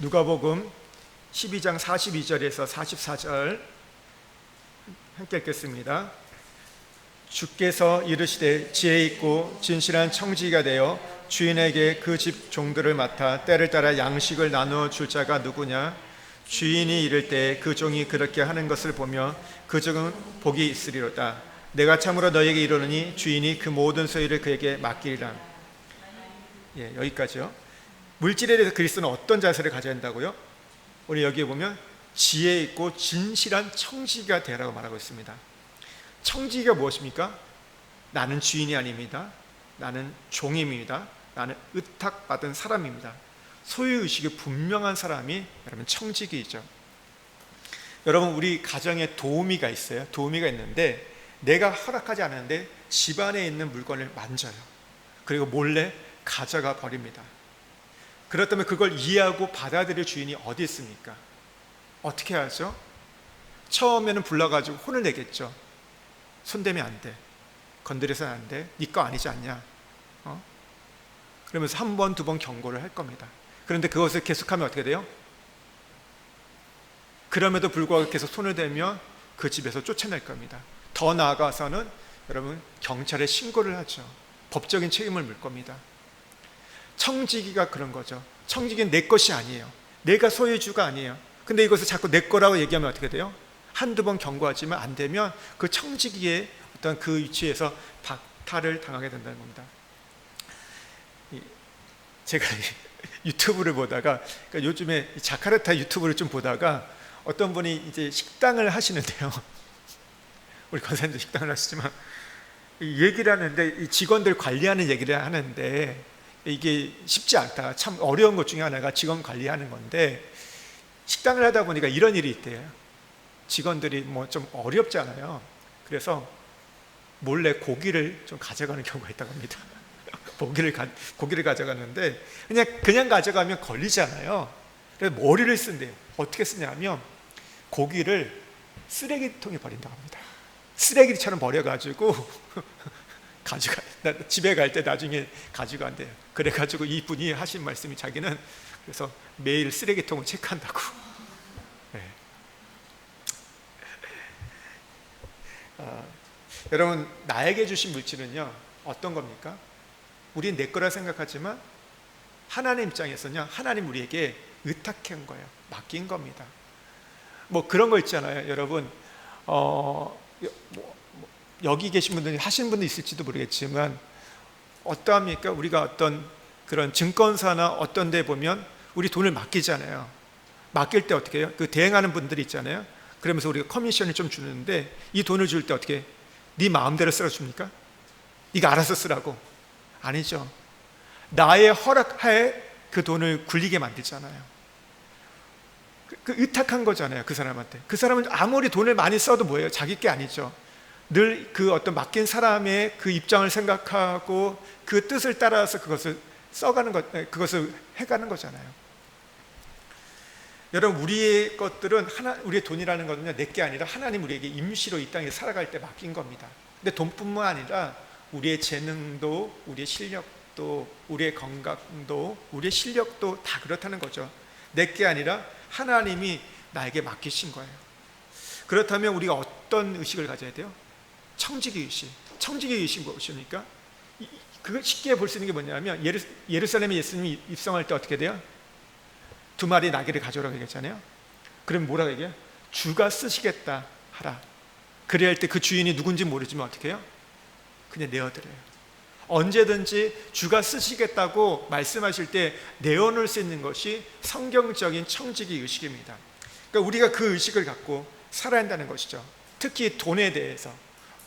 누가복음 12장 42절에서 44절 함께 읽겠습니다. 주께서 이르시되 지혜 있고 진실한 청지기가 되어 주인에게 그 집 종들을 맡아 때를 따라 양식을 나누어 줄 자가 누구냐? 주인이 이를 때 그 종이 그렇게 하는 것을 보며 그 종은 복이 있으리로다. 내가 참으로 너에게 이르노니 주인이 그 모든 소유를 그에게 맡기리라. 여기까지요. 물질에 대해서 그리스도는 어떤 자세를 가져야 한다고요? 우리 여기에 보면 지혜 있고 진실한 청지기가 되라고 말하고 있습니다. 청지기가 무엇입니까? 나는 주인이 아닙니다. 나는 종입니다. 나는 의탁받은 사람입니다. 소유의식이 분명한 사람이 여러분 청지기이죠. 여러분 우리 가정에 도우미가 있어요. 도우미가 있는데 내가 허락하지 않았는데 집안에 있는 물건을 만져요. 그리고 몰래 가져가 버립니다. 그렇다면 그걸 이해하고 받아들일 주인이 어디 있습니까? 어떻게 하죠? 처음에는 불러가지고 혼을 내겠죠. 손대면 안 돼. 건드려서는 안 돼. 네 거 아니지 않냐? 그러면서 한 번, 두 번 경고를 할 겁니다. 그런데 그것을 계속하면 어떻게 돼요? 그럼에도 불구하고 계속 손을 대면 그 집에서 쫓아낼 겁니다. 더 나아가서는 여러분 경찰에 신고를 하죠. 법적인 책임을 물 겁니다. 청지기가 그런 거죠. 청지기는 내 것이 아니에요. 내가 소유주가 아니에요. 근데 이것을 자꾸 내 거라고 얘기하면 어떻게 돼요? 한두 번 경고하지만 안 되면 그 청지기의 어떤 그 위치에서 박탈을 당하게 된다는 겁니다. 제가 유튜브를 보다가, 그러니까 요즘에 자카르타 유튜브를 좀 보다가 어떤 분이 이제 식당을 하시는데요. 우리 권사님도 식당을 하시지만 얘기를 하는데 이 직원들 관리하는 얘기를 하는데 이게 쉽지 않다. 참 어려운 것 중에 하나가 직원 관리하는 건데, 식당을 하다 보니까 이런 일이 있대요. 직원들이 뭐 좀 어렵잖아요. 그래서 몰래 고기를 좀 가져가는 경우가 있다고 합니다. 고기를 가져가는데 그냥 가져가면 걸리잖아요. 그래서 머리를 쓴대요. 어떻게 쓰냐면 고기를 쓰레기통에 버린다고 합니다. 쓰레기처럼 버려가지고 집에 갈 때 나중에 가져간대요. 그래가지고 이분이 하신 말씀이 자기는 그래서 매일 쓰레기통을 체크한다고. 네. 여러분 나에게 주신 물질은요 어떤 겁니까? 우리는 내 거라 생각하지만 하나님 입장에서는요 하나님 우리에게 의탁한 거예요. 맡긴 겁니다. 뭐 그런 거 있잖아요. 여러분 여기 계신 분들이 하시는 분도 있을지도 모르겠지만 어떠합니까? 우리가 어떤 그런 증권사나 어떤 데 보면 우리 돈을 맡기잖아요. 맡길 때 어떻게 해요? 그 대행하는 분들이 있잖아요. 그러면서 우리가 커미션을 좀 주는데 이 돈을 줄 때 어떻게 해요? 네 마음대로 쓸어줍니까? 네가 알아서 쓰라고? 아니죠. 나의 허락하에 그 돈을 굴리게 만들잖아요. 그 의탁한 거잖아요. 그 사람한테. 그 사람은 아무리 돈을 많이 써도 뭐예요? 자기 게 아니죠. 늘 그 어떤 맡긴 사람의 그 입장을 생각하고 그 뜻을 따라서 그것을 써가는 것, 그것을 해가는 거잖아요. 여러분, 우리의 것들은 우리의 돈이라는 것은요, 내게 아니라 하나님 우리에게 임시로 이 땅에 살아갈 때 맡긴 겁니다. 근데 돈뿐만 아니라 우리의 재능도, 우리의 실력도, 우리의 건강도, 우리의 실력도 다 그렇다는 거죠. 내게 아니라 하나님이 나에게 맡기신 거예요. 그렇다면 우리가 어떤 의식을 가져야 돼요? 청지기 의식. 청지기 의식이 무엇입니까? 그걸 쉽게 볼 수 있는 게 뭐냐면, 예루살렘에 예수님이 입성할 때 어떻게 돼요? 2마리 나귀를 가져오라고 얘기했잖아요. 그럼 뭐라고 얘기해요? 주가 쓰시겠다 하라. 그래야 할 때 그 주인이 누군지 모르지만 어떻게 해요? 그냥 내어드려요. 언제든지 주가 쓰시겠다고 말씀하실 때 내어놓을 수 있는 것이 성경적인 청지기 의식입니다. 그러니까 우리가 그 의식을 갖고 살아야 한다는 것이죠. 특히 돈에 대해서.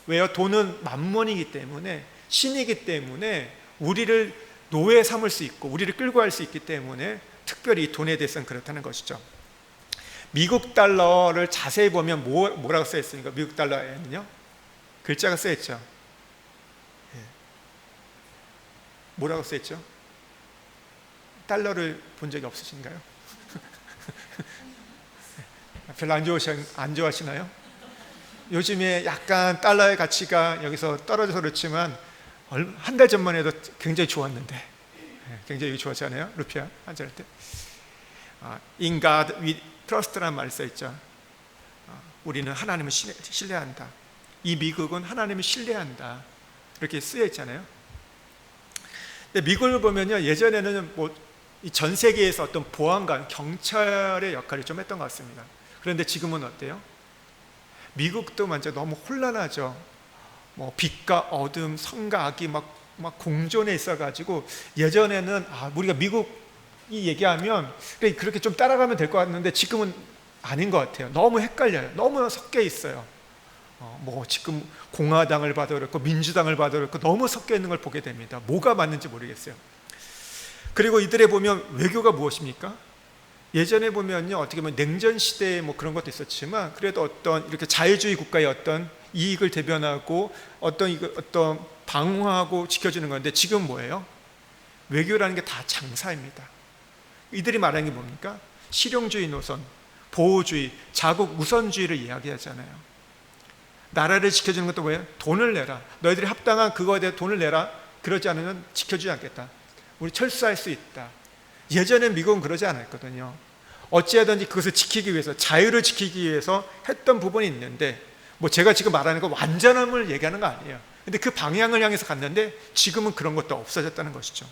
왜요? 돈은 만몬이기 때문에, 신이기 때문에 우리를 노예 삼을 수 있고 우리를 끌고 갈 수 있기 때문에 특별히 돈에 대해서는 그렇다는 것이죠. 미국 달러를 자세히 보면 뭐라고 써있습니까? 미국 달러에는요, 글자가 써있죠. 뭐라고 써있죠? 달러를 본 적이 없으신가요? 별로 안 좋아하시나요? 요즘에 약간 달러의 가치가 여기서 떨어져서 그렇지만 한 달 전만 해도 굉장히 좋았는데, 굉장히 좋았잖아요. 루피아 환전할 때. In God we trust라는 말이 써있죠. 우리는 하나님을 신뢰한다. 이 미국은 하나님을 신뢰한다. 이렇게 쓰여 있잖아요. 근데 미국을 보면요, 예전에는 이 전 세계에서 어떤 보안관, 경찰의 역할을 좀 했던 것 같습니다. 그런데 지금은 어때요? 미국도 먼저 너무 혼란하죠. 빛과 어둠, 성과 악이 막 공존해 있어가지고, 예전에는 우리가 미국이 얘기하면 그렇게 좀 따라가면 될 것 같는데 지금은 아닌 것 같아요. 너무 헷갈려요. 너무 섞여 있어요. 지금 공화당을 봐도 그렇고 민주당을 봐도 그렇고 너무 섞여 있는 걸 보게 됩니다. 뭐가 맞는지 모르겠어요. 그리고 이들에 보면 외교가 무엇입니까? 예전에 보면요, 어떻게 보면 냉전 시대에 그런 것도 있었지만 그래도 어떤 이렇게 자유주의 국가의 어떤 이익을 대변하고 어떤 방어하고 지켜주는 건데, 지금 뭐예요? 외교라는 게 다 장사입니다. 이들이 말하는 게 뭡니까? 실용주의 노선, 보호주의, 자국 우선주의를 이야기하잖아요. 나라를 지켜주는 것도 뭐예요? 돈을 내라. 너희들이 합당한 그거에 대해 돈을 내라. 그러지 않으면 지켜주지 않겠다. 우리 철수할 수 있다. 예전에 미국은 그러지 않았거든요. 어찌하든지 그것을 지키기 위해서, 자유를 지키기 위해서 했던 부분이 있는데, 제가 지금 말하는 건 완전함을 얘기하는 거 아니에요. 근데 그 방향을 향해서 갔는데 지금은 그런 것도 없어졌다는 것이죠.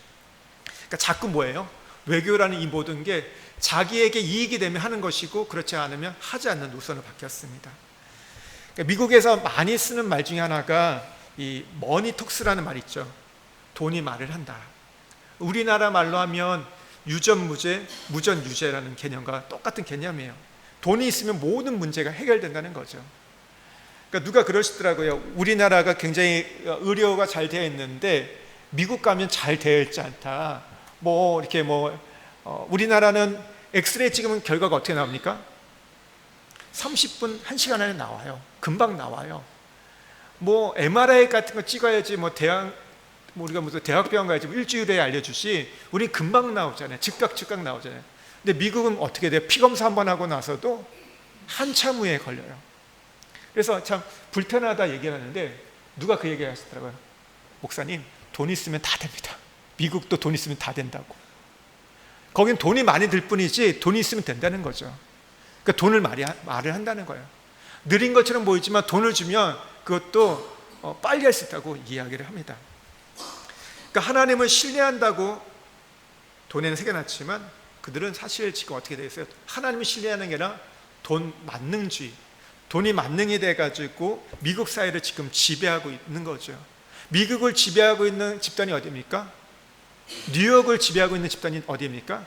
그러니까 자꾸 뭐예요? 외교라는 이 모든 게 자기에게 이익이 되면 하는 것이고, 그렇지 않으면 하지 않는 노선을 바뀌었습니다. 그러니까 미국에서 많이 쓰는 말 중에 하나가 이 머니톡스라는 말이 있죠. 돈이 말을 한다. 우리나라 말로 하면 유전무죄, 무전유죄라는 개념과 똑같은 개념이에요. 돈이 있으면 모든 문제가 해결된다는 거죠. 그러니까 누가 그러시더라고요. 우리나라가 굉장히 의료가 잘 되어 있는데 미국 가면 잘 되어 있지 않다. 우리나라는 엑스레이 찍으면 결과가 어떻게 나옵니까? 30분, 1시간 안에 나와요. 금방 나와요. MRI 같은 거 찍어야지 우리가 무슨 대학병원 가야지 일주일에 알려주시, 우리 금방 나오잖아요. 즉각 나오잖아요. 근데 미국은 어떻게 돼요? 피검사 한번 하고 나서도 한참 후에 걸려요. 그래서 참 불편하다 얘기를 하는데, 누가 그 얘기 하시더라고요. 목사님, 돈 있으면 다 됩니다. 미국도 돈 있으면 다 된다고. 거긴 돈이 많이 들 뿐이지 돈이 있으면 된다는 거죠. 그러니까 돈을 말을 한다는 거예요. 느린 것처럼 보이지만 돈을 주면 그것도 빨리 할 수 있다고 이야기를 합니다. 그러니까 하나님을 신뢰한다고 돈에는 새겨놨지만 그들은 사실 지금 어떻게 되어 있어요? 하나님을 신뢰하는 게 아니라 돈 만능주의, 돈이 만능이 돼가지고 미국 사회를 지금 지배하고 있는 거죠. 미국을 지배하고 있는 집단이 어디입니까? 뉴욕을 지배하고 있는 집단이 어디입니까?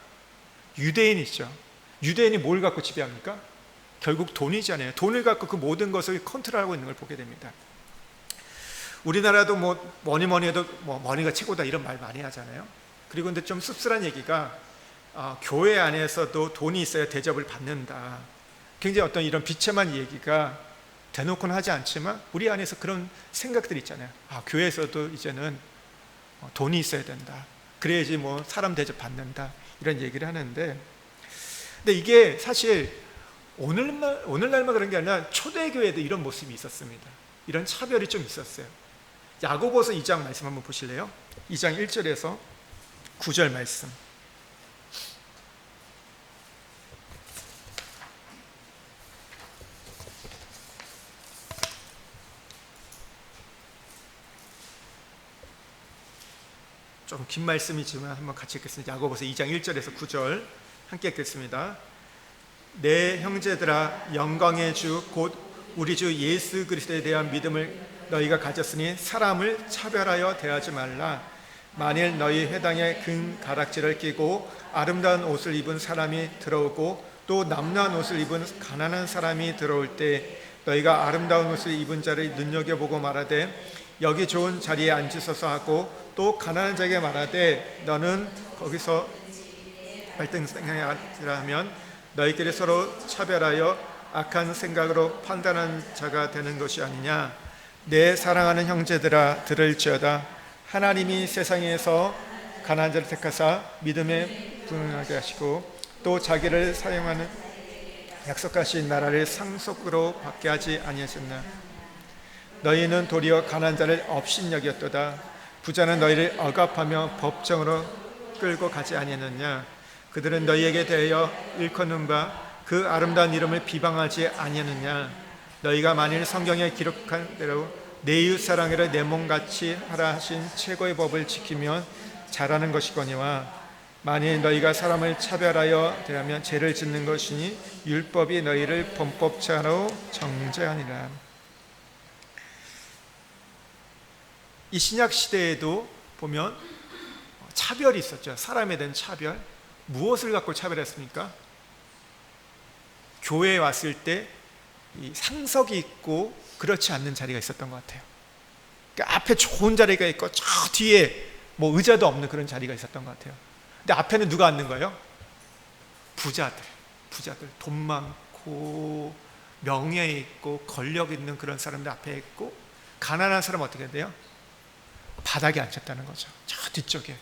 유대인이죠. 유대인이 뭘 갖고 지배합니까? 결국 돈이잖아요. 돈을 갖고 그 모든 것을 컨트롤하고 있는 걸 보게 됩니다. 우리나라도 뭐니 해도 머니가 최고다 이런 말 많이 하잖아요. 그리고 근데 좀 씁쓸한 얘기가, 교회 안에서도 돈이 있어야 대접을 받는다. 굉장히 어떤 이런 비참한 얘기가 대놓고는 하지 않지만 우리 안에서 그런 생각들이 있잖아요. 교회에서도 이제는 돈이 있어야 된다. 그래야지 뭐 사람 대접 받는다 이런 얘기를 하는데, 근데 이게 사실 오늘날만 그런 게 아니라 초대교회도 이런 모습이 있었습니다. 이런 차별이 좀 있었어요. 야고보서 2장 말씀 한번 보실래요? 2장 1절에서 9절 말씀. 좀 긴 말씀이지만 한번 같이 읽겠습니다. 야고보서 2장 1절에서 9절 함께 읽겠습니다. 내 형제들아, 영광의 주 곧 우리 주 예수 그리스도에 대한 믿음을 너희가 가졌으니 사람을 차별하여 대하지 말라. 만일 너희 회당에 금 가락지를 끼고 아름다운 옷을 입은 사람이 들어오고 또 남루한 옷을 입은 가난한 사람이 들어올 때 너희가 아름다운 옷을 입은 자를 눈여겨보고 말하되 여기 좋은 자리에 앉으소서 하고 또 가난한 자에게 말하되 너는 거기서 발등상하리라 하면 너희끼리 서로 차별하여 악한 생각으로 판단하는 자가 되는 것이 아니냐. 내 사랑하는 형제들아, 들을지어다. 하나님이 세상에서 가난한 자를 택하사 믿음에 분하게 하시고 또 자기를 사용하는 약속하신 나라를 상속으로 받게 하지 아니하셨나. 너희는 도리어 가난한 자를 업신여겼도다. 부자는 너희를 억압하며 법정으로 끌고 가지 아니하느냐. 그들은 너희에게 대하여 일컫는 바 그 아름다운 이름을 비방하지 아니하느냐. 너희가 만일 성경에 기록한 대로 내 이웃 사랑을 내 몸같이 하라 하신 최고의 법을 지키면 잘하는 것이거니와 만일 너희가 사람을 차별하여 대하면 죄를 짓는 것이니 율법이 너희를 범법자로 정죄하니라. 이 신약 시대에도 보면 차별이 있었죠. 사람에 대한 차별. 무엇을 갖고 차별했습니까? 교회에 왔을 때 이 상석이 있고 그렇지 않는 자리가 있었던 것 같아요. 그러니까 앞에 좋은 자리가 있고 저 뒤에 뭐 의자도 없는 그런 자리가 있었던 것 같아요. 근데 앞에는 누가 앉는 거예요? 부자들, 돈 많고 명예 있고 권력 있는 그런 사람들 앞에 있고, 가난한 사람은 어떻게 돼요? 바닥에 앉혔다는 거죠. 저 뒤쪽에.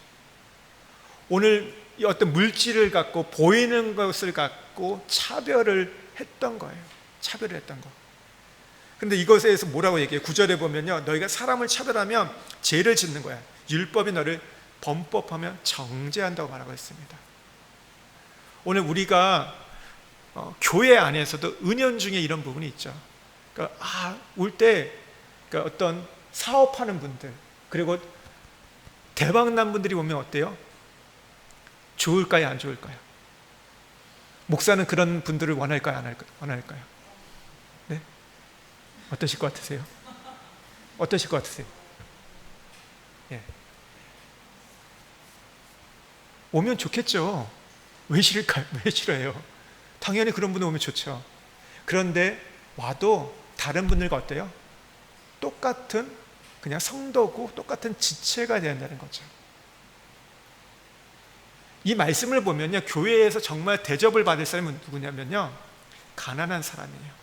오늘 이 어떤 물질을 갖고 보이는 것을 갖고 차별을 했던 거예요. 차별을 했던 거. 근데 이것에 대해서 뭐라고 얘기해요? 9절에 보면요, 너희가 사람을 차별하면 죄를 짓는 거야. 율법이 너를 범법하면 정죄한다고 말하고 있습니다. 오늘 우리가 교회 안에서도 은연중에 이런 부분이 있죠. 그러니까 올 때 그러니까 어떤 사업하는 분들, 그리고 대박난 분들이 보면 어때요? 좋을까요? 안 좋을까요? 목사는 그런 분들을 원할까요? 안 원할까요? 네? 어떠실 것 같으세요? 어떠실 것 같으세요? 예. 오면 좋겠죠. 왜 싫을까요? 왜 싫어요? 당연히 그런 분이 오면 좋죠. 그런데 와도 다른 분들과 어때요? 똑같은 그냥 성도고 똑같은 지체가 되어야 한다는 거죠. 이 말씀을 보면요, 교회에서 정말 대접을 받을 사람은 누구냐면요, 가난한 사람이에요.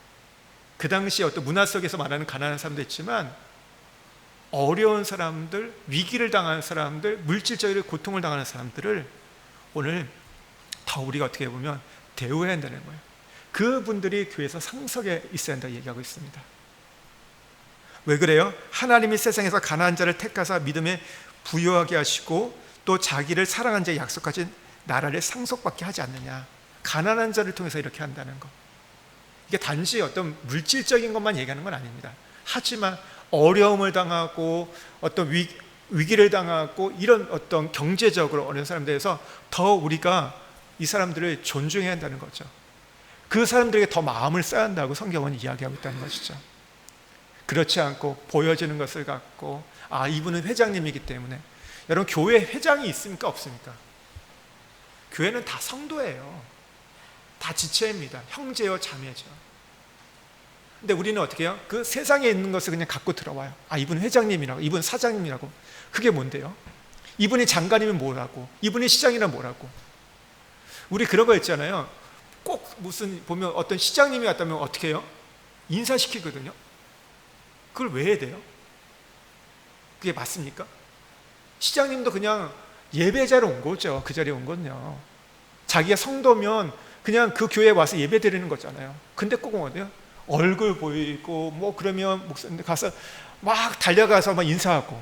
그 당시에 어떤 문화 속에서 말하는 가난한 사람도 있지만 어려운 사람들, 위기를 당하는 사람들, 물질적으로 고통을 당하는 사람들을 오늘 더 우리가 어떻게 보면 대우해야 한다는 거예요. 그분들이 교회에서 상석에 있어야 한다고 얘기하고 있습니다. 왜 그래요? 하나님이 세상에서 가난한 자를 택하사 믿음에 부유하게 하시고 또 자기를 사랑한 자에 약속하신 나라를 상속받게 하지 않느냐. 가난한 자를 통해서 이렇게 한다는 것. 이게 단지 어떤 물질적인 것만 얘기하는 건 아닙니다. 하지만 어려움을 당하고 어떤 위기를 당하고 이런 어떤 경제적으로 어려운 사람들에서 더 우리가 이 사람들을 존중해야 한다는 거죠. 그 사람들에게 더 마음을 써야 한다고 성경은 이야기하고 있다는 것이죠. 그렇지 않고 보여지는 것을 갖고 이분은 회장님이기 때문에. 여러분, 교회 회장이 있습니까? 없습니까? 교회는 다 성도예요. 다 지체입니다. 형제요 자매죠. 근데 우리는 어떻게 해요? 그 세상에 있는 것을 그냥 갖고 들어와요. 이분 회장님이라고, 이분 사장님이라고. 그게 뭔데요? 이분이 장관이면 뭐라고, 이분이 시장이면 뭐라고. 우리 그런 거 있잖아요. 꼭 무슨 보면 어떤 시장님이 왔다면 어떻게 해요? 인사시키거든요. 그걸 왜 해야 돼요? 그게 맞습니까? 시장님도 그냥 예배자로 온 거죠. 그 자리에 온 건요. 자기가 성도면 그냥 그 교회에 와서 예배 드리는 거잖아요. 근데 꼭 어디요? 얼굴 보이고 뭐 그러면 목사님 가서 막 달려가서 막 인사하고.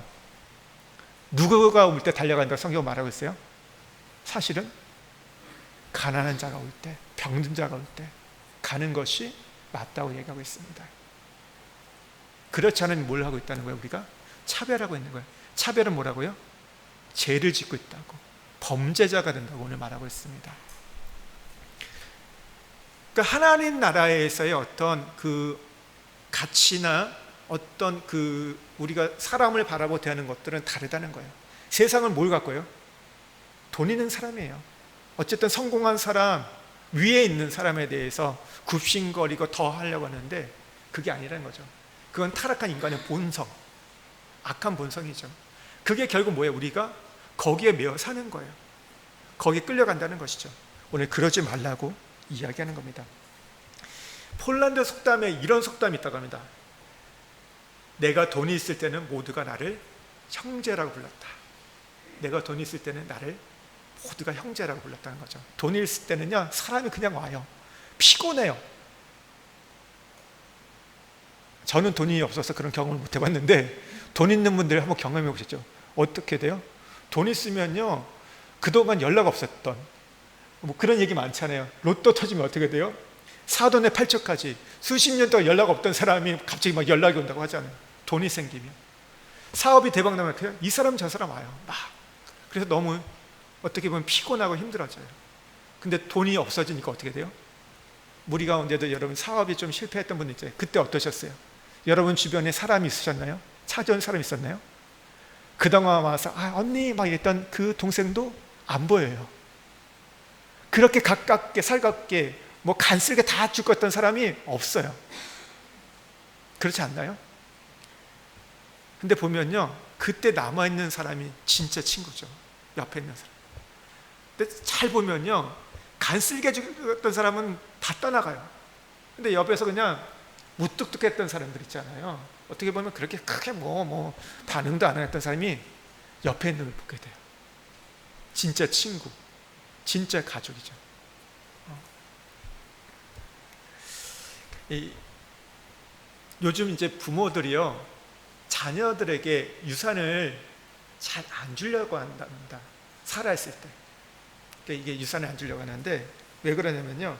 누구가 올 때 달려간다고 성경 말하고 있어요? 사실은 가난한 자가 올 때, 병든 자가 올 때 가는 것이 맞다고 얘기하고 있습니다. 그렇지 않으면 뭘 하고 있다는 거예요? 우리가 차별하고 있는 거예요. 차별은 뭐라고요? 죄를 짓고 있다고, 범죄자가 된다고 오늘 말하고 있습니다. 그러니까 하나님 나라에서의 어떤 그 가치나 어떤 그 우리가 사람을 바라보고 대하는 것들은 다르다는 거예요. 세상은 뭘 갖고요? 돈 있는 사람이에요. 어쨌든 성공한 사람, 위에 있는 사람에 대해서 굽신거리고 더 하려고 하는데 그게 아니라는 거죠. 그건 타락한 인간의 본성, 악한 본성이죠. 그게 결국 뭐예요? 우리가 거기에 매여 사는 거예요. 거기에 끌려간다는 것이죠. 오늘 그러지 말라고 이야기하는 겁니다. 폴란드 속담에 이런 속담이 있다고 합니다. 내가 돈이 있을 때는 모두가 나를 형제라고 불렀다. 내가 돈이 있을 때는 나를 모두가 형제라고 불렀다는 거죠. 돈이 있을 때는요, 사람이 그냥 와요. 피곤해요. 저는 돈이 없어서 그런 경험을 못 해봤는데 돈 있는 분들 한번 경험해 보셨죠? 어떻게 돼요? 돈 있으면요, 그동안 연락 없었던 뭐 그런 얘기 많잖아요. 로또 터지면 어떻게 돼요? 사돈의 팔척까지 수십 년 동안 연락 없던 사람이 갑자기 막 연락이 온다고 하잖아요. 돈이 생기면. 사업이 대박 나면 어때요? 이 사람 저 사람 와요. 막. 그래서 너무 어떻게 보면 피곤하고 힘들어져요. 근데 돈이 없어지니까 어떻게 돼요? 무리 가운데도 여러분 사업이 좀 실패했던 분들 있잖아요. 그때 어떠셨어요? 여러분 주변에 사람이 있으셨나요? 찾아온 사람 있었나요? 그동안 와서 언니 막 이랬던 그 동생도 안 보여요. 그렇게 가깝게 살갑게 뭐 간쓸게 다 죽었던 사람이 없어요. 그렇지 않나요? 근데 보면요, 그때 남아있는 사람이 진짜 친구죠. 옆에 있는 사람. 근데 잘 보면요, 간쓸게 죽었던 사람은 다 떠나가요. 근데 옆에서 그냥 무뚝뚝했던 사람들 있잖아요. 어떻게 보면 그렇게 크게 뭐 반응도 안 했던 사람이 옆에 있는 걸 보게 돼요. 진짜 친구, 진짜 가족이죠. 요즘 이제 부모들이요, 자녀들에게 유산을 잘 안 주려고 한답니다. 살아있을 때. 그러니까 이게 유산을 안 주려고 하는데 왜 그러냐면요,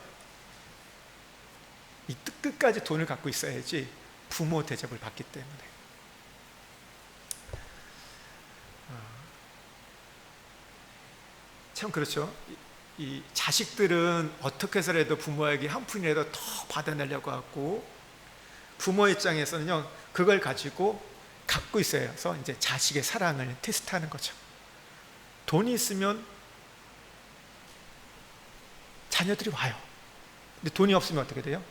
이 끝까지 돈을 갖고 있어야지 부모 대접을 받기 때문에. 참 그렇죠. 이 자식들은 어떻게 해서라도 부모에게 한 푼이라도 더 받아내려고 하고, 부모 입장에서는요, 그걸 가지고 갖고 있어서 이제 자식의 사랑을 테스트하는 거죠. 돈이 있으면 자녀들이 와요. 근데 돈이 없으면 어떻게 돼요?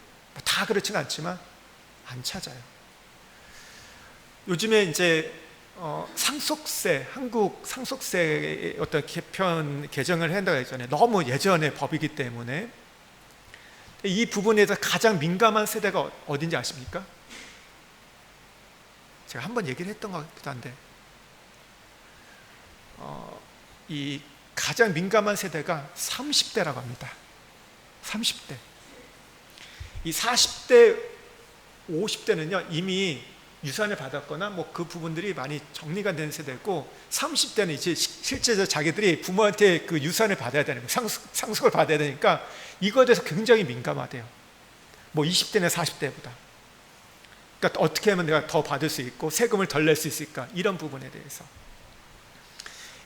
다 그렇지는 않지만 안 찾아요. 요즘에 이제 상속세, 한국 상속세의 어떤 개정을 한다고 했잖아요. 너무 예전의 법이기 때문에. 이 부분에서 가장 민감한 세대가 어딘지 아십니까? 제가 한번 얘기를 했던 것 같기도 한데, 이 가장 민감한 세대가 30대라고 합니다. 30대. 이 40대, 50대는요, 이미 유산을 받았거나 뭐 그 부분들이 많이 정리가 된 세대고, 30대는 이제 실제로 자기들이 부모한테 그 유산을 받아야 되는 거예요. 상속을 받아야 되니까 이거에 대해서 굉장히 민감하대요. 뭐 20대나 40대보다. 그러니까 어떻게 하면 내가 더 받을 수 있고 세금을 덜 낼 수 있을까, 이런 부분에 대해서.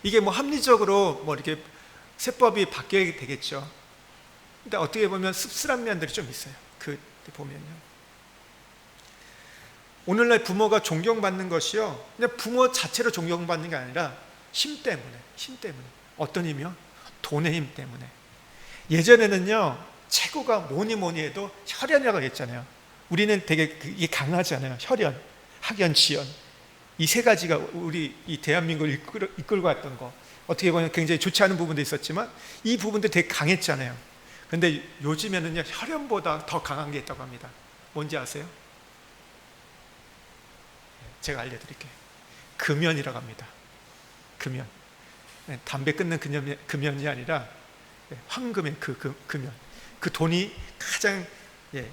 이게 뭐 합리적으로 뭐 이렇게 세법이 바뀌어야 되겠죠. 근데 어떻게 보면 씁쓸한 면들이 좀 있어요. 그때 보면요, 오늘날 부모가 존경받는 것이요, 그냥 부모 자체로 존경받는 게 아니라 힘 때문에. 어떤 힘이요? 돈의 힘 때문에. 예전에는요, 최고가 뭐니 해도 혈연이라고 했잖아요. 우리는 되게 이게 강하잖아요. 혈연, 학연, 지연. 이 세 가지가 우리 이 대한민국을 이끌고 갔던 거. 어떻게 보면 굉장히 좋지 않은 부분도 있었지만 이 부분도 되게 강했잖아요. 근데 요즘에는요, 혈연보다 더 강한 게 있다고 합니다. 뭔지 아세요? 제가 알려드릴게요. 금연이라고 합니다. 금연. 담배 끊는 금연이 아니라 황금의 금연, 그 돈이 가장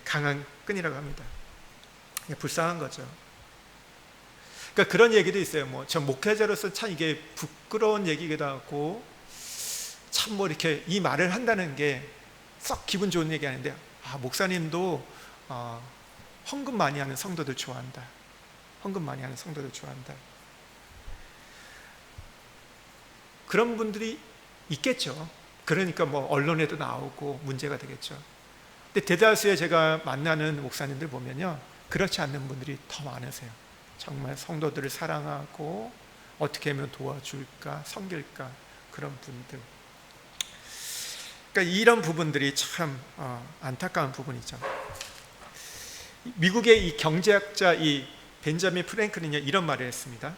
강한 끈이라고 합니다. 불쌍한 거죠. 그러니까 그런 얘기도 있어요. 전 목회자로서 참 이게 부끄러운 얘기기도 하고, 참 이렇게 이 말을 한다는 게 썩 기분 좋은 얘기 아닌데, 목사님도 헌금 많이 하는 성도들 좋아한다. 헌금 많이 하는 성도들 좋아한다. 그런 분들이 있겠죠. 그러니까 언론에도 나오고 문제가 되겠죠. 근데 대다수의 제가 만나는 목사님들 보면요, 그렇지 않는 분들이 더 많으세요. 정말 성도들을 사랑하고 어떻게 하면 도와줄까, 섬길까, 그런 분들. 그러니까 이런 부분들이 참 안타까운 부분이죠. 미국의 이 경제학자 이 벤자민 프랭클린이 이런 말을 했습니다.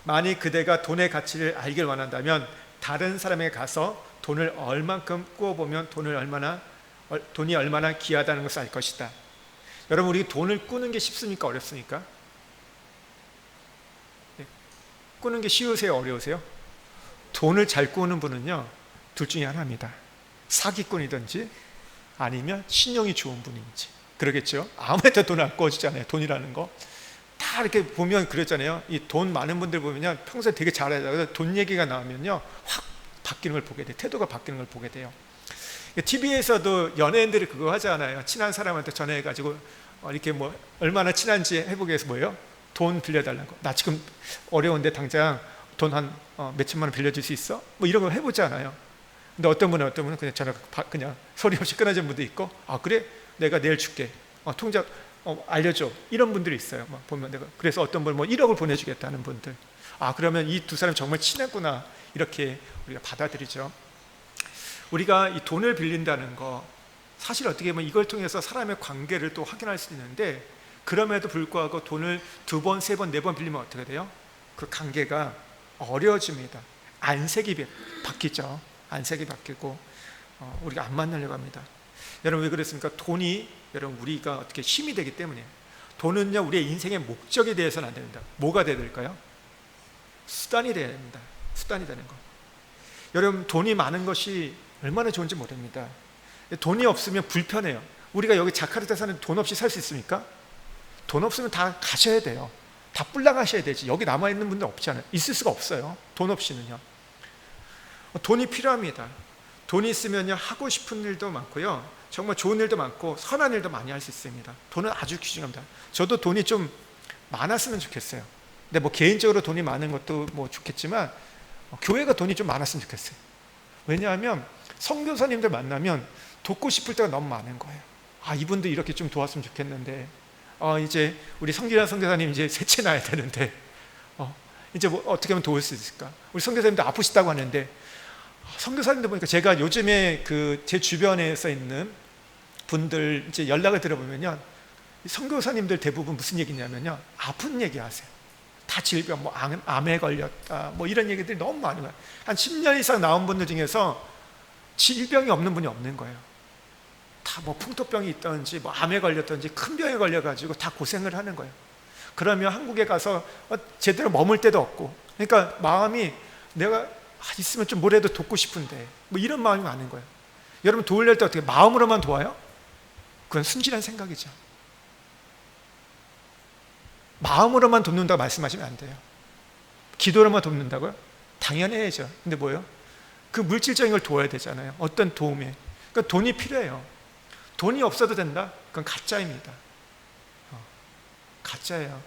만일 그대가 돈의 가치를 알길 원한다면 다른 사람에게 가서 돈을 얼만큼 꾸어보면 돈이 얼마나 귀하다는 것을 알 것이다. 여러분, 우리 돈을 꾸는 게 쉽습니까? 어렵습니까? 꾸는 게 쉬우세요? 어려우세요? 돈을 잘 꾸는 분은요, 둘 중에 하나입니다. 사기꾼이든지 아니면 신용이 좋은 분인지. 그러겠죠? 아무래도 돈 안 꾸어지잖아요. 돈이라는 거 다 이렇게 보면 그랬잖아요. 이 돈 많은 분들 보면요, 평소에 되게 잘하다가 돈 얘기가 나오면요, 확 바뀌는 걸 보게 돼요. 태도가 바뀌는 걸 보게 돼요. TV에서도 연예인들이 그거 하잖아요. 친한 사람한테 전화해가지고 이렇게 얼마나 친한지 해보기 위해서 뭐예요? 돈 빌려달라고. 나 지금 어려운데 당장 돈 한 몇천만 원 빌려줄 수 있어? 이런 거 해보잖아요. 근데 어떤 분은 그냥 전화가 그냥 소리 없이 끊어진 분도 있고, 그래? 내가 내일 줄게. 통장 알려줘. 이런 분들이 있어요. 보면 내가 그래서 어떤 분은 1억을 보내주겠다는 분들. 그러면 이 두 사람 정말 친했구나, 이렇게 우리가 받아들이죠. 우리가 이 돈을 빌린다는 거, 사실 어떻게 보면 이걸 통해서 사람의 관계를 또 확인할 수 있는데, 그럼에도 불구하고 돈을 2번, 3번, 4번 빌리면 어떻게 돼요? 그 관계가 어려워집니다. 안색이 바뀌죠. 안색이 바뀌고 우리가 안 만나려고 합니다. 여러분, 왜 그랬습니까? 돈이 여러분 우리가 어떻게 힘이 되기 때문이에요. 돈은요, 우리의 인생의 목적이 되어서는 안 됩니다. 뭐가 되어야 될까요? 수단이 되어야 됩니다. 수단이 되는 거. 여러분, 돈이 많은 것이 얼마나 좋은지 모릅니다. 돈이 없으면 불편해요. 우리가 여기 자카르타 사는 돈 없이 살 수 있습니까? 돈 없으면 다 가셔야 돼요. 다 뿔나가셔야 되지. 여기 남아있는 분들 없잖아요. 있을 수가 없어요. 돈 없이는요. 돈이 필요합니다. 돈이 있으면요, 하고 싶은 일도 많고요, 정말 좋은 일도 많고 선한 일도 많이 할 수 있습니다. 돈은 아주 귀중합니다. 저도 돈이 좀 많았으면 좋겠어요. 근데 개인적으로 돈이 많은 것도 좋겠지만 교회가 돈이 좀 많았으면 좋겠어요. 왜냐하면 선교사님들 만나면 돕고 싶을 때가 너무 많은 거예요. 이분도 이렇게 좀 도왔으면 좋겠는데, 이제 우리 성기란 선교사님 이제 셋째 나야 되는데 이제 어떻게 하면 도울 수 있을까? 우리 선교사님도 아프시다고 하는데, 선교사님들 보니까 제가 요즘에 제 주변에서 있는 분들 이제 연락을 들어보면요, 선교사님들 대부분 무슨 얘기냐면요, 아픈 얘기하세요. 다 질병, 암에 걸렸다, 이런 얘기들이 너무 많아요. 한 10년 이상 나온 분들 중에서 질병이 없는 분이 없는 거예요. 다 풍토병이 있던지 암에 걸렸던지 큰 병에 걸려가지고 다 고생을 하는 거예요. 그러면 한국에 가서 제대로 머물 데도 없고, 그러니까 마음이 내가 있으면 좀 뭐라도 돕고 싶은데 이런 마음이 많은 거예요. 여러분, 도울 때 어떻게 마음으로만 도와요? 그건 순진한 생각이죠. 마음으로만 돕는다고 말씀하시면 안 돼요. 기도로만 돕는다고요? 당연히 해야죠. 근데 뭐예요? 그 물질적인 걸 도와야 되잖아요. 어떤 도움에. 그러니까 돈이 필요해요. 돈이 없어도 된다? 그건 가짜입니다. 가짜예요.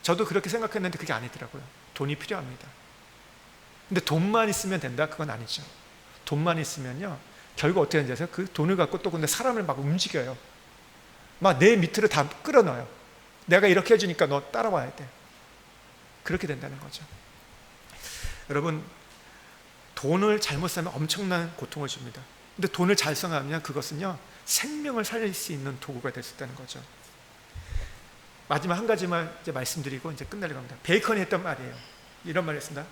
저도 그렇게 생각했는데 그게 아니더라고요. 돈이 필요합니다. 근데 돈만 있으면 된다? 그건 아니죠. 돈만 있으면요, 결국 어떻게 하는지 아세요? 그 돈을 갖고 또 근데 사람을 막 움직여요. 막 내 밑으로 다 끌어넣어요. 내가 이렇게 해주니까 너 따라와야 돼. 그렇게 된다는 거죠. 여러분, 돈을 잘못 쓰면 엄청난 고통을 줍니다. 근데 돈을 잘 써가면 그것은요, 생명을 살릴 수 있는 도구가 될 수 있다는 거죠. 마지막 한 가지만 이제 말씀드리고 이제 끝내려고 합니다. 베이컨이 했던 말이에요. 이런 말을 했습니다.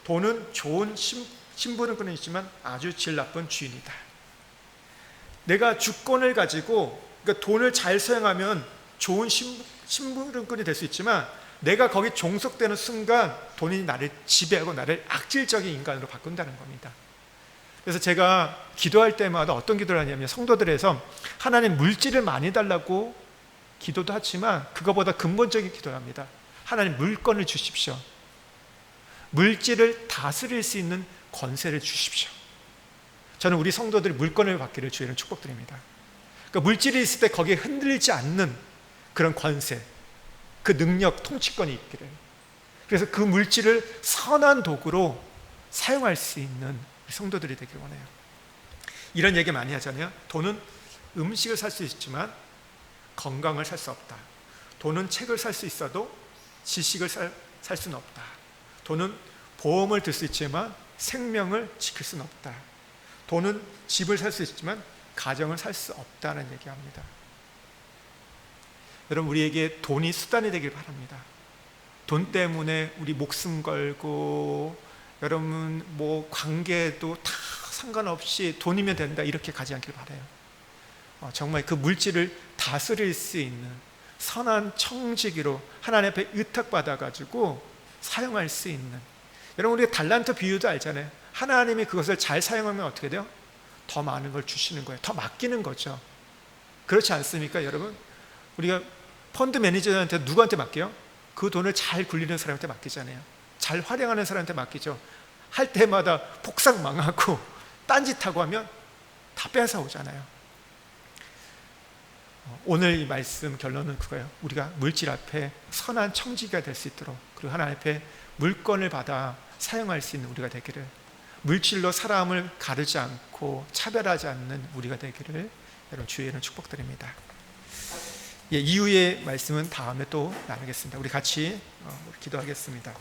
돈은 좋은 심부름꾼은 있지만 아주 질 나쁜 주인이다. 내가 주권을 가지고, 그러니까 돈을 잘 사용하면 좋은 심부름꾼이 될 수 있지만 내가 거기 종속되는 순간 돈이 나를 지배하고 나를 악질적인 인간으로 바꾼다는 겁니다. 그래서 제가 기도할 때마다 어떤 기도를 하냐면 성도들에서 하나님 물질을 많이 달라고 기도도 하지만 그거보다 근본적인 기도를 합니다. 하나님 물건을 주십시오. 물질을 다스릴 수 있는 권세를 주십시오. 저는 우리 성도들이 물건을 받기를 주의를 축복드립니다. 그러니까 물질이 있을 때 거기에 흔들리지 않는 그런 권세, 그 능력, 통치권이 있기를. 그래서 그 물질을 선한 도구로 사용할 수 있는 성도들이 되길 원해요. 이런 얘기 많이 하잖아요. 돈은 음식을 살 수 있지만 건강을 살 수 없다. 돈은 책을 살 수 있어도 지식을 살 수는 없다. 돈은 보험을 들 수 있지만 생명을 지킬 수는 없다. 돈은 집을 살 수 있지만 가정을 살 수 없다는 얘기합니다. 여러분, 우리에게 돈이 수단이 되길 바랍니다. 돈 때문에 우리 목숨 걸고 여러분 뭐 관계도 다 상관없이 돈이면 된다 이렇게 가지 않길 바라요. 정말 그 물질을 다스릴 수 있는 선한 청지기로 하나님 앞에 의탁받아 가지고 사용할 수 있는. 여러분, 우리가 달란트 비유도 알잖아요. 하나님이 그것을 잘 사용하면 어떻게 돼요? 더 많은 걸 주시는 거예요. 더 맡기는 거죠. 그렇지 않습니까, 여러분? 우리가 펀드 매니저한테 누구한테 맡겨요? 그 돈을 잘 굴리는 사람한테 맡기잖아요. 잘 활용하는 사람한테 맡기죠. 할 때마다 폭삭 망하고 딴짓하고 하면 다 뺏어 오잖아요. 오늘 이 말씀 결론은 그거예요. 우리가 물질 앞에 선한 청지기가 될 수 있도록, 그리고 하나님 앞에 물건을 받아 사용할 수 있는 우리가 되기를, 물질로 사람을 가르지 않고 차별하지 않는 우리가 되기를 여러분 주의 이름 축복드립니다. 이후의 말씀은 다음에 또 나누겠습니다. 우리 같이 기도하겠습니다.